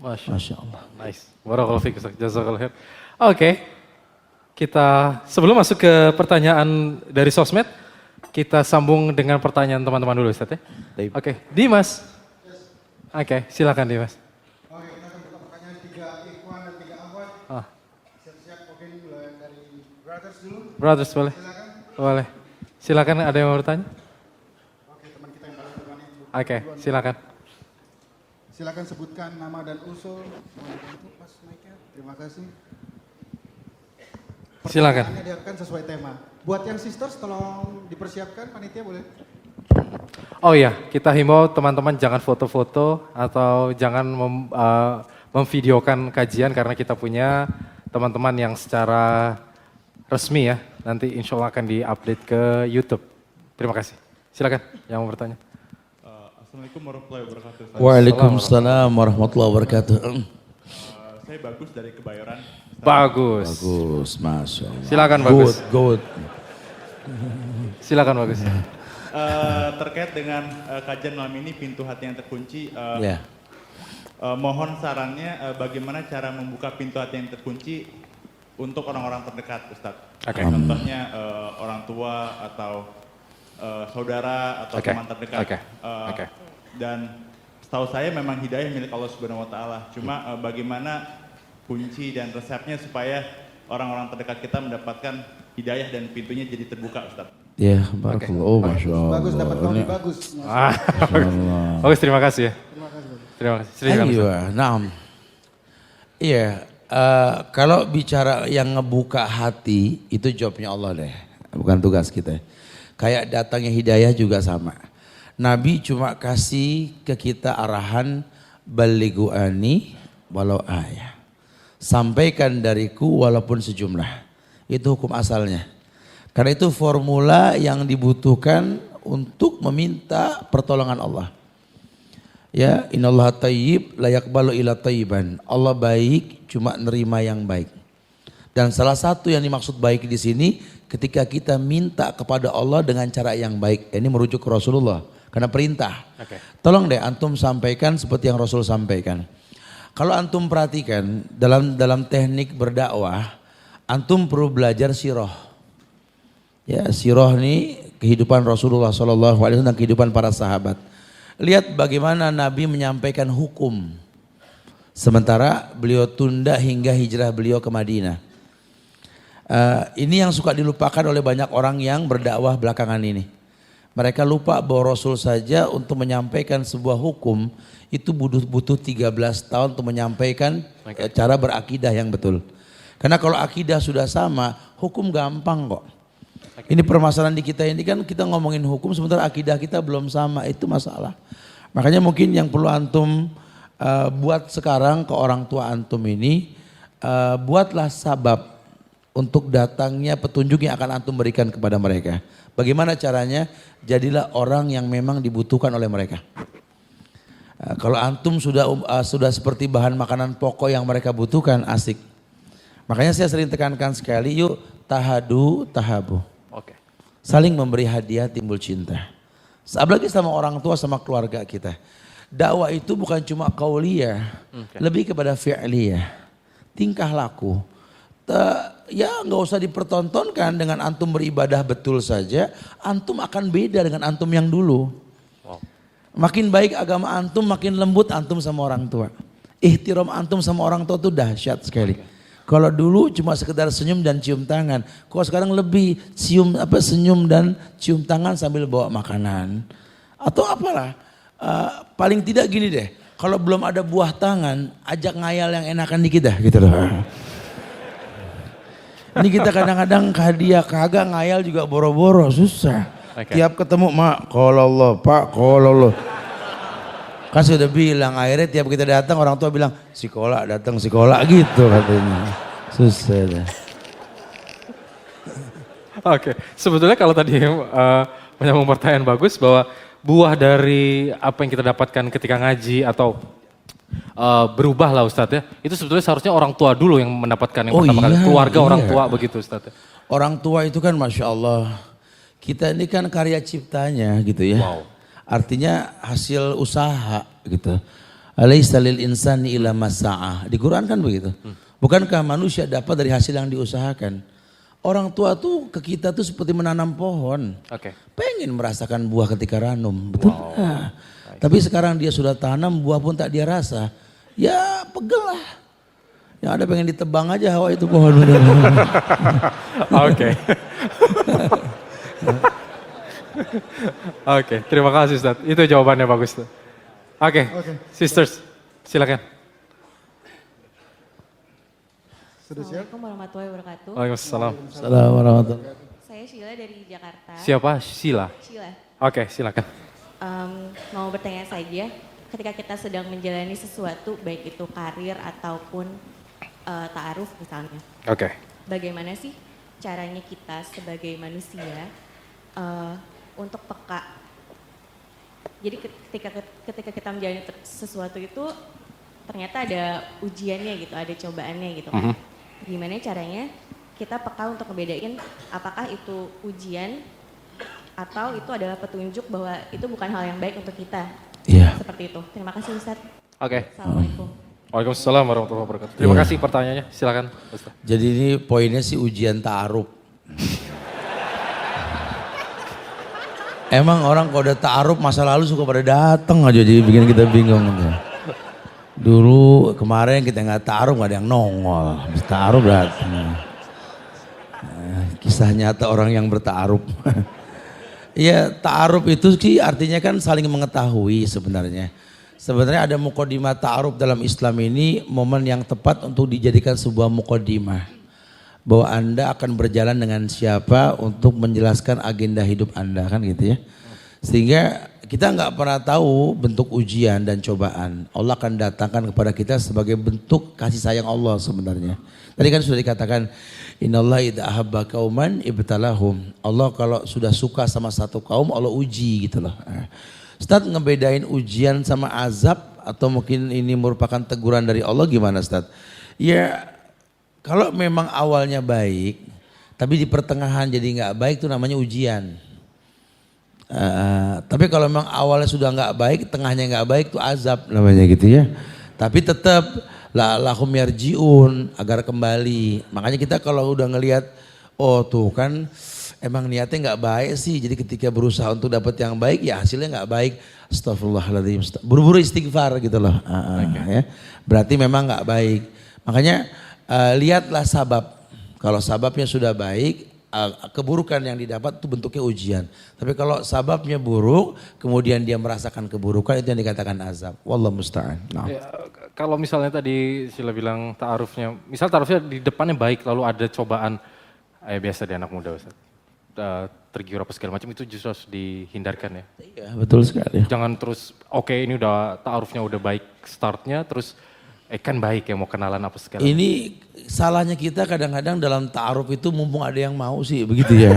Masya Allah. Nice. Barakallahu fiik Ustaz. Jazakallahu khair. Oke. Kita sebelum masuk ke pertanyaan dari sosmed, kita sambung dengan pertanyaan teman-teman dulu Ustaz ya. Oke, Dimas. Oke, silakan Dimas. Oke, kita akan buka pertanyaan 3 ikhwan dan 3 akhwat. Siap-siap, oke ini mulai dari brothers dulu. Brothers boleh? Silakan. Boleh. Silakan ada yang mau bertanya? Oke, teman kita yang paling berani. Oke, silakan. Silakan sebutkan nama dan usul. Mohon dibantu Mas mic-nya. Terima kasih. Silakan. Pertanyaannya diakan sesuai tema. Buat yang sisters tolong dipersiapkan panitia boleh. Oh iya, kita himbau teman-teman jangan foto-foto atau jangan memvideokan kajian karena kita punya teman-teman yang secara resmi ya. Nanti insya Allah akan diupdate ke YouTube. Terima kasih. Silakan yang mau bertanya. Assalamualaikum warahmatullahi wabarakatuh. Waalaikumsalam warahmatullahi wabarakatuh. Saya Bagus dari Kebayoran. Bagus. Bagus, Masya Allah. Silakan Bagus. Good. Silakan Bagus. Terkait dengan kajian malam ini pintu hati yang terkunci, Ya. mohon sarannya bagaimana cara membuka pintu hati yang terkunci untuk orang-orang terdekat, Ustadz. Oke. Contohnya orang tua atau saudara atau Oke. teman terdekat. Oke. Dan setahu saya memang hidayah milik Allah Subhanahu Wa Taala. Cuma bagaimana kunci dan resepnya supaya orang-orang terdekat kita mendapatkan hidayah dan pintunya jadi terbuka, Ustadz. Ya, barakallah. Oh, Masya Allah. Bagus dapat Ini- kopi bagus. Bagus, terima kasih ya. Terima kasih. Bagus. Terima kasih. Silakan, Ustaz. Iya, naam. Iya, kalau bicara yang ngebuka hati itu jawabnya Allah deh, bukan tugas kita. Kayak datangnya hidayah juga sama. Nabi cuma kasih ke kita arahan balighu ani walau ayah. Sampaikan dariku walaupun sejumlah. Itu hukum asalnya. Karena itu formula yang dibutuhkan untuk meminta pertolongan Allah. Ya, innallaha thayyib la yaqbalu illa thayyiban. Allah baik, cuma nerima yang baik. Dan salah satu yang dimaksud baik di sini ketika kita minta kepada Allah dengan cara yang baik. Ini merujuk ke Rasulullah karena perintah. Oke. Tolong deh antum sampaikan seperti yang Rasul sampaikan. Kalau antum perhatikan dalam teknik berdakwah, antum perlu belajar sirah. Ya, sirah ini kehidupan Rasulullah SAW dan kehidupan para sahabat. Lihat bagaimana Nabi menyampaikan hukum. Sementara beliau tunda hingga hijrah beliau ke Madinah. Ini yang suka dilupakan oleh banyak orang yang berdakwah belakangan ini. Mereka lupa bahwa Rasul saja untuk menyampaikan sebuah hukum itu butuh 13 tahun untuk menyampaikan cara berakidah yang betul. Karena kalau akidah sudah sama, hukum gampang kok. Ini permasalahan di kita ini kan kita ngomongin hukum sementara akidah kita belum sama, itu masalah. Makanya mungkin yang perlu antum buat sekarang ke orang tua antum ini, buatlah sabab untuk datangnya petunjuk yang akan antum berikan kepada mereka. Bagaimana caranya? Jadilah orang yang memang dibutuhkan oleh mereka. Kalau antum sudah seperti bahan makanan pokok yang mereka butuhkan, asik. Makanya saya sering tekankan sekali, yuk tahadu tahabu. Oke. Saling memberi hadiah timbul cinta. Apalagi sama orang tua, sama keluarga kita. Dakwah itu bukan cuma qauliyah, lebih kepada fi'liyah. Tingkah laku. Ya nggak usah dipertontonkan dengan antum beribadah betul saja, antum akan beda dengan antum yang dulu. Wow. Makin baik agama antum, makin lembut antum sama orang tua. Ihtiram antum sama orang tua itu dahsyat sekali. Kalau dulu cuma sekedar senyum dan cium tangan, kalau sekarang lebih senyum dan cium tangan sambil bawa makanan. Atau apalah, paling tidak gini deh, kalau belum ada buah tangan, ajak ngayal yang enakan dikit dah gitu loh. Ini kita kadang-kadang hadiah kagak ngayal juga boro-boro, susah. Tiap ketemu mak, kalau Allah pak, kalau Allah. Kan sudah bilang, akhirnya tiap kita datang orang tua bilang, sekolah datang sekolah gitu katanya. Susah dah. Oke, sebetulnya kalau tadi menyambung pertanyaan bagus bahwa buah dari apa yang kita dapatkan ketika ngaji atau berubah lah Ustadz ya. Itu sebetulnya seharusnya orang tua dulu yang mendapatkan yang pertama kali. Keluarga orang tua begitu Ustadz ya. Orang tua itu kan Masya Allah. Kita ini kan karya ciptanya gitu ya. Wow. Artinya hasil usaha gitu. Alaisa lil insani illa masa'ah. Di Quran kan begitu. Bukankah manusia dapat dari hasil yang diusahakan? Orang tua tuh ke kita tuh seperti menanam pohon. Oke. Pengen merasakan buah ketika ranum. Betul. Wow. Nah, tapi sekarang dia sudah tanam, buah pun tak dia rasa. Ya pegel lah. Yang ada pengen ditebang aja hawa itu pohon. Oke. Oke, terima kasih Ustadz. Itu jawabannya bagus tuh. Oke, sisters, silakan. Assalamualaikum warahmatullahi wabarakatuh. Waalaikumsalam. Assalamualaikum warahmatullahi wabarakatuh. Saya Sheila dari Jakarta. Siapa? Sheila. Sheila. Oke, silakan. Mau bertanya saja, ketika kita sedang menjalani sesuatu, baik itu karir ataupun ta'aruf misalnya. Oke. Bagaimana sih caranya kita sebagai manusia untuk peka? Jadi ketika kita menjalani sesuatu itu ternyata ada ujiannya gitu, ada cobaannya gitu kan. Gimana caranya kita peka untuk ngebedain apakah itu ujian atau itu adalah petunjuk bahwa itu bukan hal yang baik untuk kita. Iya. Seperti itu. Terima kasih Ustadz. Oke. Assalamualaikum. Waalaikumsalam warahmatullahi wabarakatuh. Terima kasih pertanyaannya. Silakan Ustaz. Jadi ini poinnya sih ujian ta'aruf. Emang orang kalau udah ta'aruf masa lalu suka pada datang aja jadi bikin kita bingung. Dulu kemarin kita nggak ta'aruf nggak ada yang nongol. Habis ta'aruf datang. Kisah nyata orang yang berta'aruf. Iya, ta'aruf itu sih artinya kan saling mengetahui sebenarnya. Sebenarnya ada muqaddimah ta'aruf dalam Islam ini momen yang tepat untuk dijadikan sebuah muqaddimah. Bahwa Anda akan berjalan dengan siapa untuk menjelaskan agenda hidup Anda kan gitu ya. Sehingga kita nggak pernah tahu bentuk ujian dan cobaan. Allah akan datangkan kepada kita sebagai bentuk kasih sayang Allah sebenarnya. Tadi kan sudah dikatakan innallaha idza ahabba qauman ibtalahum. Allah kalau sudah suka sama satu kaum Allah uji gitu loh. Ustaz ngebedain ujian sama azab atau mungkin ini merupakan teguran dari Allah gimana Ustaz? Ya kalau memang awalnya baik tapi di pertengahan jadi nggak baik itu namanya ujian. Tapi kalau memang awalnya sudah nggak baik, tengahnya nggak baik itu azab namanya gitu ya. Tapi tetap lahum yarjiun agar kembali. Makanya kita kalau udah ngelihat oh tuh kan emang niatnya nggak baik sih. Jadi ketika berusaha untuk dapat yang baik ya hasilnya nggak baik. Astagfirullahaladzim. Buru-buru istighfar gitu loh. Ya. Berarti memang nggak baik. Makanya lihatlah sabab. Kalau sababnya sudah baik, keburukan yang didapat itu bentuknya ujian. Tapi kalau sababnya buruk, kemudian dia merasakan keburukan, itu yang dikatakan azab. Wallahu musta'an. Nah. Ya, kalau misalnya tadi Sila bilang ta'arufnya, misal ta'arufnya di depannya baik, lalu ada cobaan, biasa di anak muda Ustaz, tergiur apa segala macam, itu justru harus dihindarkan ya. Iya betul sekali. Jangan terus, oke ini udah ta'arufnya udah baik startnya, terus kan baik ya mau kenalan apa segala macam. Ini salahnya kita kadang-kadang dalam ta'aruf itu mumpung ada yang mau sih, begitu ya.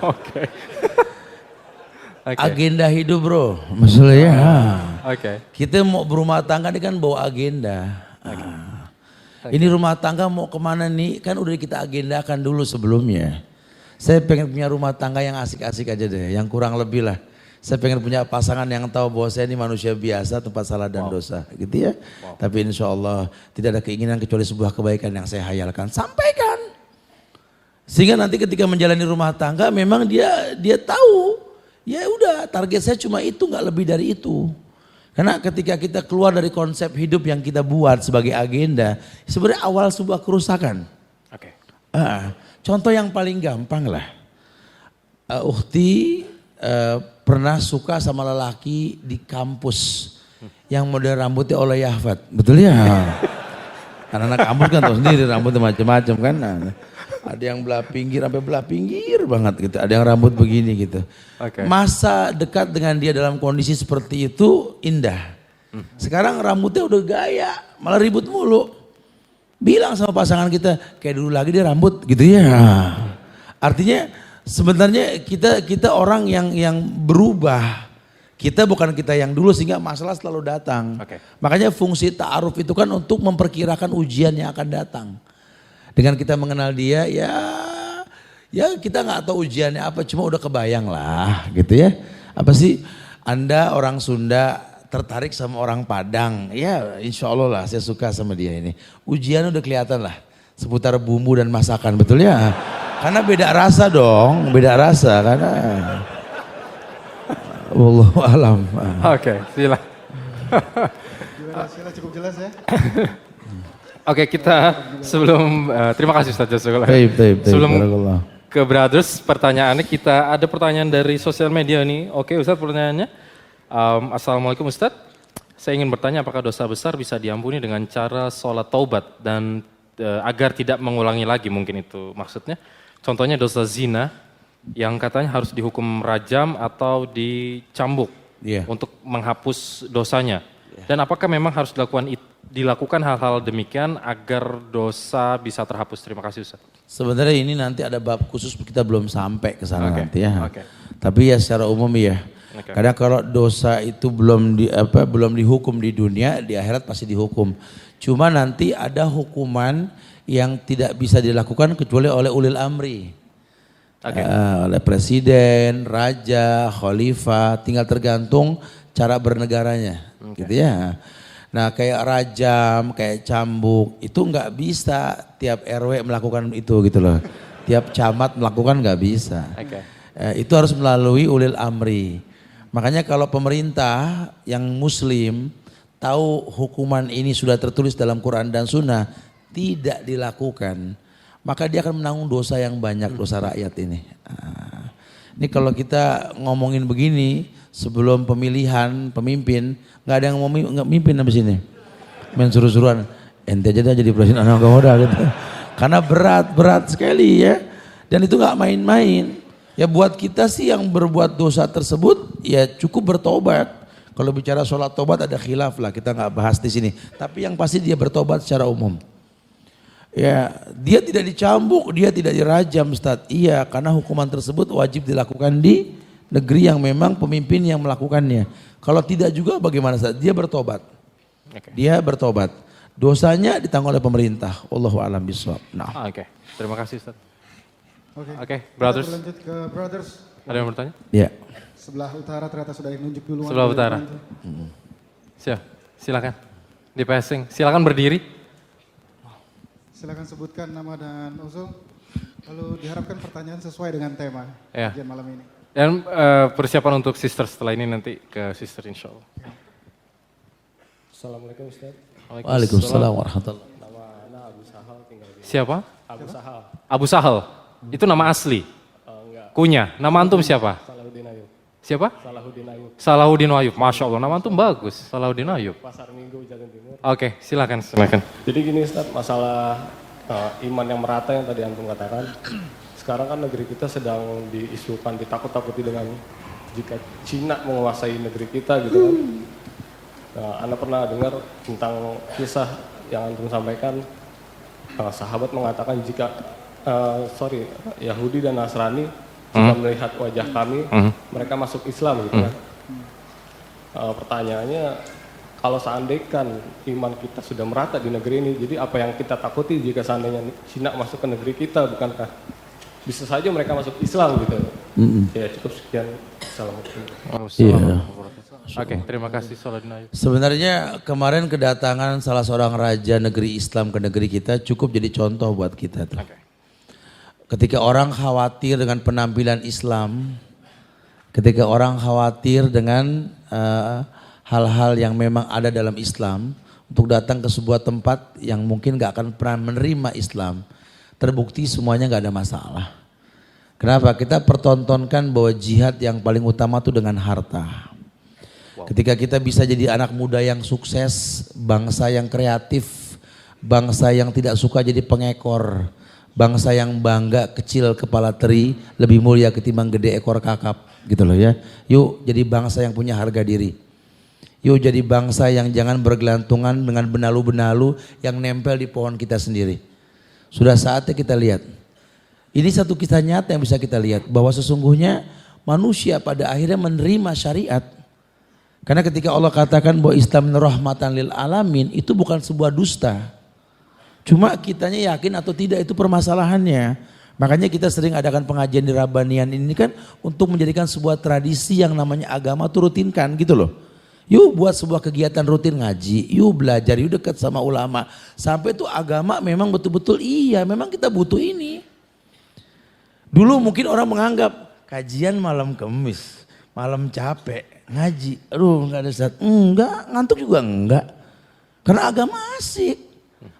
Oke. Agenda hidup bro, maksudnya. Oke. Kita mau berumah tangga ini kan bawa agenda. Ini rumah tangga mau kemana nih, kan udah kita agendakan dulu sebelumnya. Saya pengen punya rumah tangga yang asik-asik aja deh, yang kurang lebih lah. Saya pengen punya pasangan yang tahu bahwa saya ini manusia biasa, tempat salah dan dosa, gitu ya. Tapi insya Allah tidak ada keinginan kecuali sebuah kebaikan yang saya hayalkan. Sampaikan. Sehingga nanti ketika menjalani rumah tangga memang dia tahu, ya udah target saya cuma itu, nggak lebih dari itu. Karena ketika kita keluar dari konsep hidup yang kita buat sebagai agenda, sebenarnya awal sebuah kerusakan. Oke. Contoh yang paling gampang lah, Ukhti pernah suka sama lelaki di kampus yang model rambutnya oleh Yahfat, betul ya? Anak-anak kampus kan tahu sendiri rambutnya macam-macam kan. Ada yang belah pinggir sampai belah pinggir banget gitu, ada yang rambut begini gitu. Okay. Masa dekat dengan dia dalam kondisi seperti itu indah. Sekarang rambutnya udah gaya, malah ribut mulu. Bilang sama pasangan kita, kayak dulu lagi dia rambut gitu ya. Artinya sebenarnya kita orang yang berubah. Kita bukan kita yang dulu sehingga masalah selalu datang. Okay. Makanya fungsi ta'aruf itu kan untuk memperkirakan ujian yang akan datang. Dengan kita mengenal dia ya kita nggak tahu ujiannya apa, cuma udah kebayang lah gitu ya. Apa sih Anda orang Sunda tertarik sama orang Padang? Ya insya Allah lah saya suka sama dia ini. Ujian udah kelihatan lah seputar bumbu dan masakan, betul ya? Karena beda rasa dong, beda rasa karena wallahu alam. Oke, Sila. Gimana Sila, cukup jelas ya? Oke, kita sebelum terima kasih Ustaz Jazakallah. Sebelum Barakallah. ke Brothers, pertanyaannya kita ada pertanyaan dari sosial media nih. Oke Ustaz, pertanyaannya. Assalamualaikum Ustaz. Saya ingin bertanya apakah dosa besar bisa diampuni dengan cara sholat taubat dan agar tidak mengulangi lagi, mungkin itu maksudnya. Contohnya dosa zina yang katanya harus dihukum rajam atau dicambuk untuk menghapus dosanya. Dan apakah memang harus dilakukan hal-hal demikian agar dosa bisa terhapus? Terima kasih Ustaz. Sebenarnya ini nanti ada bab khusus, kita belum sampai ke sana nanti ya. Okay. Tapi ya secara umum ya. Okay. Kadang kalau dosa itu belum dihukum di dunia, di akhirat pasti dihukum. Cuma nanti ada hukuman yang tidak bisa dilakukan kecuali oleh ulil amri. Oleh presiden, raja, khalifah, tinggal tergantung cara bernegaranya. Gitu ya. Nah kayak rajam, kayak cambuk, itu nggak bisa tiap RW melakukan itu gitu loh. Tiap camat melakukan nggak bisa. Itu harus melalui ulil amri. Makanya kalau pemerintah yang muslim tahu hukuman ini sudah tertulis dalam Quran dan Sunnah, tidak dilakukan, maka dia akan menanggung dosa yang banyak, dosa rakyat ini. Ini kalau kita ngomongin begini sebelum pemilihan pemimpin, nggak ada yang mau mimpin habis ini. Main suruh-suruan, ente aja dah jadi presiden anak muda gitu. Karena berat sekali ya. Dan itu nggak main-main. Ya buat kita sih yang berbuat dosa tersebut ya cukup bertobat. Kalau bicara sholat tobat ada khilaf lah, kita nggak bahas di sini. Tapi yang pasti dia bertobat secara umum. Ya, dia tidak dicambuk, dia tidak dirajam Ustaz. Iya, karena hukuman tersebut wajib dilakukan di negeri yang memang pemimpin yang melakukannya. Kalau tidak juga bagaimana Ustaz? Dia bertobat. Dia bertobat. Dosanya ditanggung oleh pemerintah. Wallahu a'lam bishawab. Nah. Oke. Terima kasih Ustaz. Oke, Brothers. kita berlanjut ke Brothers. Ada yang bertanya? Ya. Sebelah utara ternyata sudah nunjuk duluan. Sebelah utara. Silakan. Di passing. Silakan berdiri. silakan sebutkan nama dan usul. Lalu diharapkan pertanyaan sesuai dengan tema Ya. kajian malam ini. Dan persiapan untuk sister setelah ini nanti ke sister insya Allah. Assalamualaikum Ustaz. Waalaikumsalam warahmatullahi wabarakatuh. Nama Ana Abu Sahal tinggal di Siapa? Abu Sahal. Abu Sahal. Itu nama asli? Enggak, Kunya. Nama antum siapa? Salahuddin Ayub. Siapa? Salahuddin Ayub. Salahuddin Ayub. Masya Allah, nama antum bagus. Salahuddin Ayub. Pasar Minggu Jalan Timur. Oke, silakan. Jadi gini Ustaz, masalah iman yang merata yang tadi antum katakan. Sekarang kan negeri kita sedang diisukan, ditakut-takuti dengan jika Cina menguasai negeri kita gitu kan. Nah, Anda pernah dengar tentang kisah yang antum sampaikan, sahabat mengatakan jika Yahudi dan Nasrani jika melihat wajah kami, mereka masuk Islam gitu kan. Pertanyaannya, kalau seandainya iman kita sudah merata di negeri ini, jadi apa yang kita takuti jika seandainya Cina masuk ke negeri kita, bukankah bisa saja mereka masuk Islam gitu? Ya cukup sekian. Assalamualaikum. Iya. Oke, terima kasih Salahuddin Ayub. Sebenarnya kemarin kedatangan salah seorang raja negeri Islam ke negeri kita cukup jadi contoh buat kita tuh. Oke. Ketika orang khawatir dengan penampilan Islam, ketika orang khawatir dengan hal-hal yang memang ada dalam Islam, untuk datang ke sebuah tempat yang mungkin gak akan pernah menerima Islam, terbukti semuanya gak ada masalah. Kenapa? Kita pertontonkan bahwa jihad yang paling utama itu dengan harta. Ketika kita bisa jadi anak muda yang sukses, bangsa yang kreatif, bangsa yang tidak suka jadi pengekor, bangsa yang bangga kecil kepala teri lebih mulia ketimbang gede ekor kakap gitu loh ya. Yuk jadi bangsa yang punya harga diri. Yuk jadi bangsa yang jangan bergelantungan dengan benalu-benalu yang nempel di pohon kita sendiri. Sudah saatnya kita lihat. Ini satu kisah nyata yang bisa kita lihat bahwa sesungguhnya manusia pada akhirnya menerima syariat. Karena ketika Allah katakan bahwa Islam rahmatan lil alamin itu bukan sebuah dusta. Cuma kitanya yakin atau tidak itu permasalahannya. Makanya kita sering adakan pengajian di Rabbanian ini kan untuk menjadikan sebuah tradisi yang namanya agama itu rutinkan gitu loh. Yuk buat sebuah kegiatan rutin ngaji, yuk belajar, yuk dekat sama ulama. Sampai tuh agama memang betul-betul iya memang kita butuh ini. Dulu mungkin orang menganggap kajian malam Kamis, malam capek. Ngaji, aduh nggak ada saat, enggak, ngantuk juga enggak. Karena agama asik,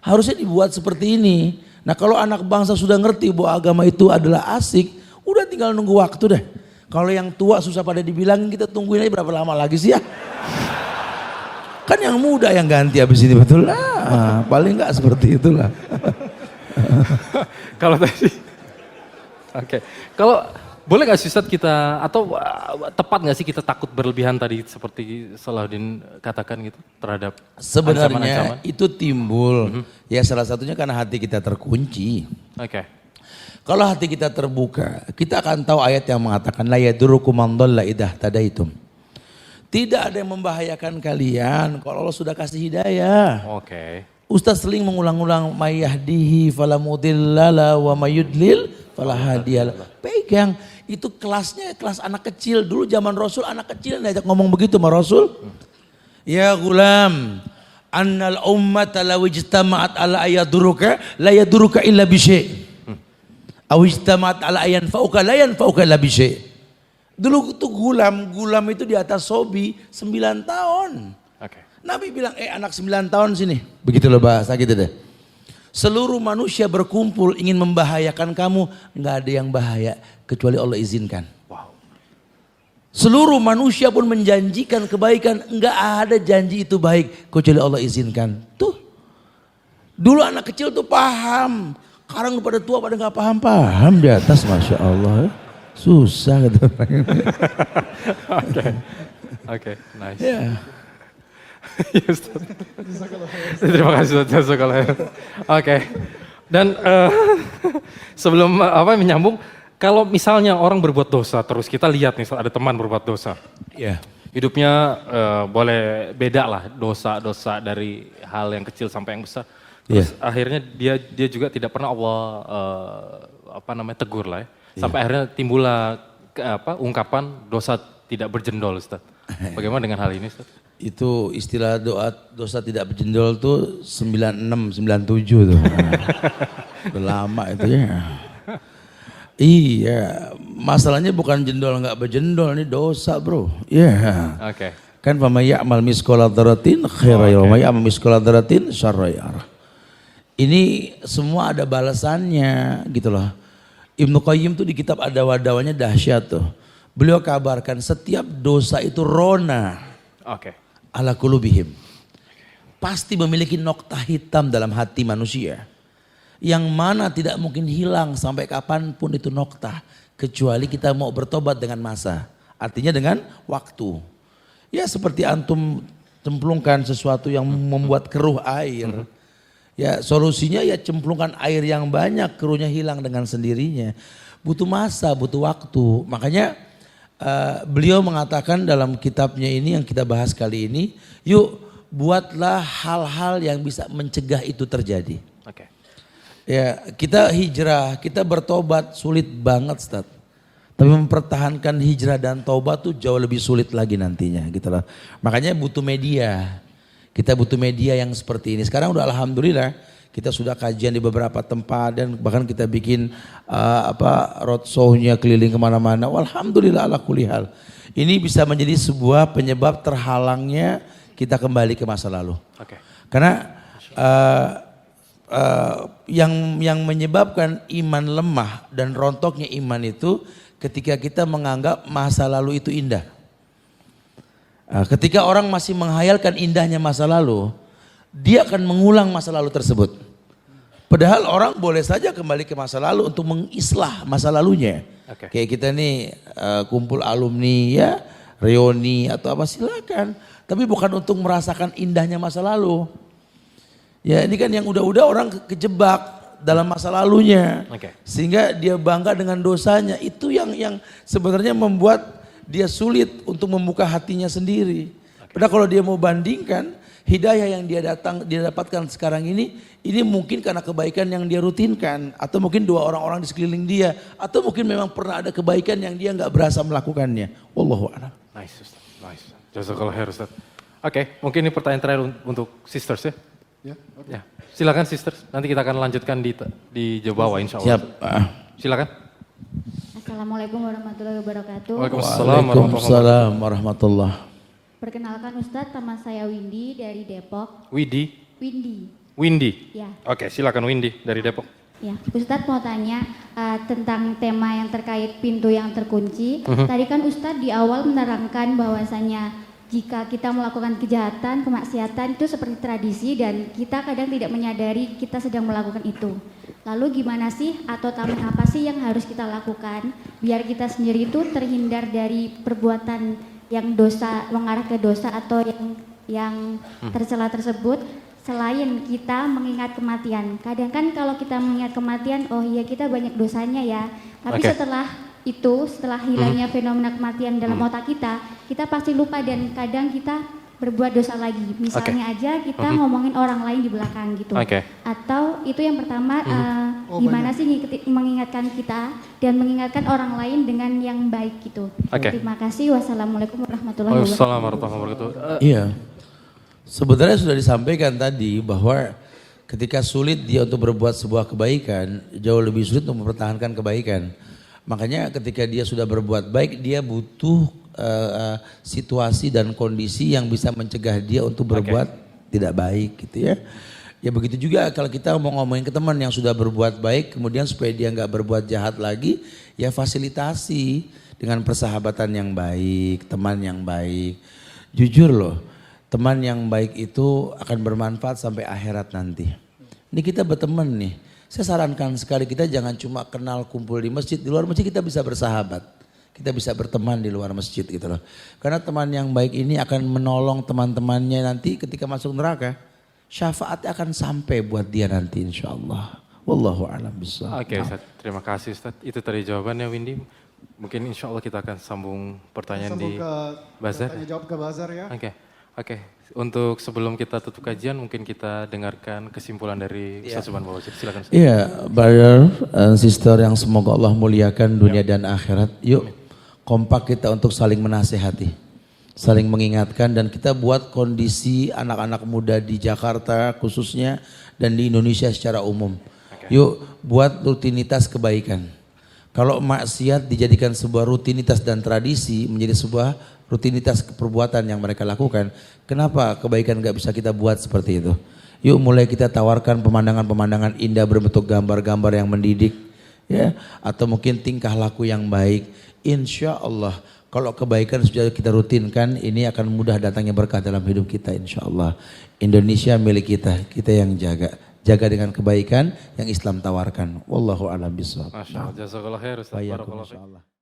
harusnya dibuat seperti ini. Nah kalau anak bangsa sudah ngerti bahwa agama itu adalah asik, udah tinggal nunggu waktu deh. Kalau yang tua susah pada dibilangin, kita tungguin aja berapa lama lagi sih ya. Kan yang muda yang ganti habis ini betul lah, paling nggak seperti itulah. Kalau tadi, oke. Kalau boleh gak sih Ustadz kita, atau tepat gak sih kita takut berlebihan tadi seperti Salahuddin katakan gitu terhadap Sebenarnya ancaman-ancaman? itu timbul, ya salah satunya karena hati kita terkunci. Oke. Kalau hati kita terbuka, kita akan tahu ayat yang mengatakan la yadurukum man dhalla idza tadaitum. Tidak ada yang membahayakan kalian kalau Allah sudah kasih hidayah. Oke. Ustaz seling mengulang-ulang mayyahdihi falamudillala wa mayyudlil falahadiyalah. Pegang, itu kelasnya kelas anak kecil. Dulu zaman Rasul anak kecil diajak ngomong begitu sama Rasul. Ya gulam, annal ummata law ijtama'at ala ayaduruka la yaduruka illa bisyai'. Aw ijtama'at ala ayanfa'uka la yanfa'uka illa bisyai'. Dulu itu gulam itu di atas sobi 9 tahun. Oke. Nabi bilang, anak 9 tahun sini. Begitu loh bahasa gitu deh. Seluruh manusia berkumpul ingin membahayakan kamu, nggak ada yang bahaya kecuali Allah izinkan. Wow. Seluruh manusia pun menjanjikan kebaikan, nggak ada janji itu baik kecuali Allah izinkan. Tuh, dulu anak kecil tuh paham, sekarang pada tua pada nggak paham di atas, masya Allah, susah gitu. Oke, nice. Ya. Ya, Ustaz. Terima kasih Ustaz. Oke. Dan sebelum menyambung, kalau misalnya orang berbuat dosa terus kita lihat nih ada teman berbuat dosa. Ya. Hidupnya boleh beda lah dosa-dosa dari hal yang kecil sampai yang besar. Terus akhirnya dia juga tidak pernah Allah tegur lah ya. Sampai akhirnya timbullah ungkapan dosa tidak berjendol Ustaz. Bagaimana dengan hal ini Ustaz? Itu istilah dosa tidak berjendol tuh 96, 97 tuh. Udah lama itu ya. Iya, masalahnya bukan jendol nggak berjendol, ini dosa bro. Iya. Oke. Kan faman ya'mal misqala dzarratin khairan yarah, wa may ya'mal misqala dzarratin syarran yarah. Ini semua ada balasannya gitu loh. Ibnu Qayyim tuh di kitab Ad-Dawa-Dawanya dahsyat tuh. Beliau kabarkan setiap dosa itu rona Oke. ala qulubihim. Pasti memiliki noktah hitam dalam hati manusia. Yang mana tidak mungkin hilang sampai kapanpun itu noktah. Kecuali kita mau bertobat dengan masa. Artinya dengan waktu. Ya seperti antum cemplungkan sesuatu yang membuat keruh air. Ya solusinya ya cemplungkan air yang banyak, keruhnya hilang dengan sendirinya. Butuh masa, butuh waktu. Makanya beliau mengatakan dalam kitabnya ini yang kita bahas kali ini, yuk buatlah hal-hal yang bisa mencegah itu terjadi. Oke. Ya kita hijrah, kita bertobat sulit banget Ustaz. Tapi mempertahankan hijrah dan taubat tuh jauh lebih sulit lagi nantinya gitu loh. Makanya butuh media. Kita butuh media yang seperti ini. Sekarang udah alhamdulillah kita sudah kajian di beberapa tempat dan bahkan kita bikin roadshow-nya keliling kemana-mana. Alhamdulillah ala kulli hal. Ini bisa menjadi sebuah penyebab terhalangnya kita kembali ke masa lalu. Oke. Karena yang menyebabkan iman lemah dan rontoknya iman itu ketika kita menganggap masa lalu itu indah. Ketika orang masih menghayalkan indahnya masa lalu, dia akan mengulang masa lalu tersebut. Padahal orang boleh saja kembali ke masa lalu untuk mengislah masa lalunya. Oke. Kayak kita nih kumpul alumni ya, reuni atau apa silakan. Tapi bukan untuk merasakan indahnya masa lalu. Ya ini kan yang udah-udah orang kejebak dalam masa lalunya. Oke. Sehingga dia bangga dengan dosanya. Itu yang sebenarnya membuat dia sulit untuk membuka hatinya sendiri. Padahal kalau dia mau bandingkan, hidayah yang dia dapatkan sekarang ini mungkin karena kebaikan yang dia rutinkan. Atau mungkin dua orang-orang di sekeliling dia. Atau mungkin memang pernah ada kebaikan yang dia nggak berasa melakukannya. Wallahu a'lam. Nice Ustaz. Nice. Jazakallah khair Ustaz. Oke, mungkin ini pertanyaan terakhir untuk sisters ya. Ya, oke. Ya, silakan sisters. Nanti kita akan lanjutkan di jauh bawah insya Allah. Siap. Silakan. Assalamualaikum warahmatullahi wabarakatuh. Waalaikumsalam warahmatullahi. Perkenalkan Ustadz, nama saya Windy dari Depok. Windy. Windy, ya. Oke, silakan Windy dari Depok. Ya, Ustadz mau tanya tentang tema yang terkait pintu yang terkunci. Tadi kan Ustadz di awal menerangkan bahwasanya jika kita melakukan kejahatan, kemaksiatan itu seperti tradisi dan kita kadang tidak menyadari kita sedang melakukan itu. Lalu gimana sih atau tameng apa sih yang harus kita lakukan biar kita sendiri itu terhindar dari perbuatan yang dosa, mengarah ke dosa atau yang tercela tersebut selain kita mengingat kematian. Kadang kan kalau kita mengingat kematian, oh iya kita banyak dosanya ya. Tapi setelah hilangnya fenomena kematian dalam otak kita pasti lupa dan kadang kita berbuat dosa lagi. Misalnya aja kita ngomongin orang lain di belakang gitu. Atau itu yang pertama gimana sih mengingatkan kita dan mengingatkan orang lain dengan yang baik gitu. Terima kasih. Wassalamualaikum warahmatullahi wabarakatuh. Wassalamualaikum warahmatullahi wabarakatuh. Iya. Sebenarnya sudah disampaikan tadi bahwa ketika sulit dia untuk berbuat sebuah kebaikan, jauh lebih sulit untuk mempertahankan kebaikan. Makanya ketika dia sudah berbuat baik, dia butuh situasi dan kondisi yang bisa mencegah dia untuk berbuat tidak baik gitu ya. Ya begitu juga kalau kita mau ngomongin ke teman yang sudah berbuat baik, kemudian supaya dia nggak berbuat jahat lagi, ya fasilitasi dengan persahabatan yang baik, teman yang baik. Jujur loh, teman yang baik itu akan bermanfaat sampai akhirat nanti. Ini kita berteman nih. Saya sarankan sekali kita jangan cuma kenal kumpul di masjid, di luar masjid kita bisa bersahabat. Kita bisa berteman di luar masjid gitu loh. Karena teman yang baik ini akan menolong teman-temannya nanti ketika masuk neraka. Syafaatnya akan sampai buat dia nanti insya Allah. Wallahu a'lam bishawab. Oke Ustaz, terima kasih Ustaz. Itu tadi jawabannya Windy. Mungkin insya Allah kita akan sambung pertanyaan di Bazar. Tanya jawab ke Bazar ya. Oke. Untuk sebelum kita tutup kajian mungkin kita dengarkan kesimpulan dari Ustaz Subhan Bawazir. Silakan Ustaz. Iya, brother and sister yang semoga Allah muliakan dunia dan akhirat. Yuk kompak kita untuk saling menasehati. saling mengingatkan, dan kita buat kondisi anak-anak muda di Jakarta khususnya dan di Indonesia secara umum. Yuk buat rutinitas kebaikan. Kalau maksiat dijadikan sebuah rutinitas dan tradisi, menjadi sebuah rutinitas perbuatan yang mereka lakukan, kenapa kebaikan gak bisa kita buat seperti itu? Yuk mulai kita tawarkan pemandangan-pemandangan indah berbentuk gambar-gambar yang mendidik, ya, atau mungkin tingkah laku yang baik. Insya Allah kalau kebaikan sudah kita rutinkan, ini akan mudah datangnya berkah dalam hidup kita insya Allah. Indonesia milik kita, kita yang jaga. Jaga dengan kebaikan yang Islam tawarkan. Wallahu a'lam bishawab. Masya Allah, jazakallah khair Ustaz. Barakallahu fiik.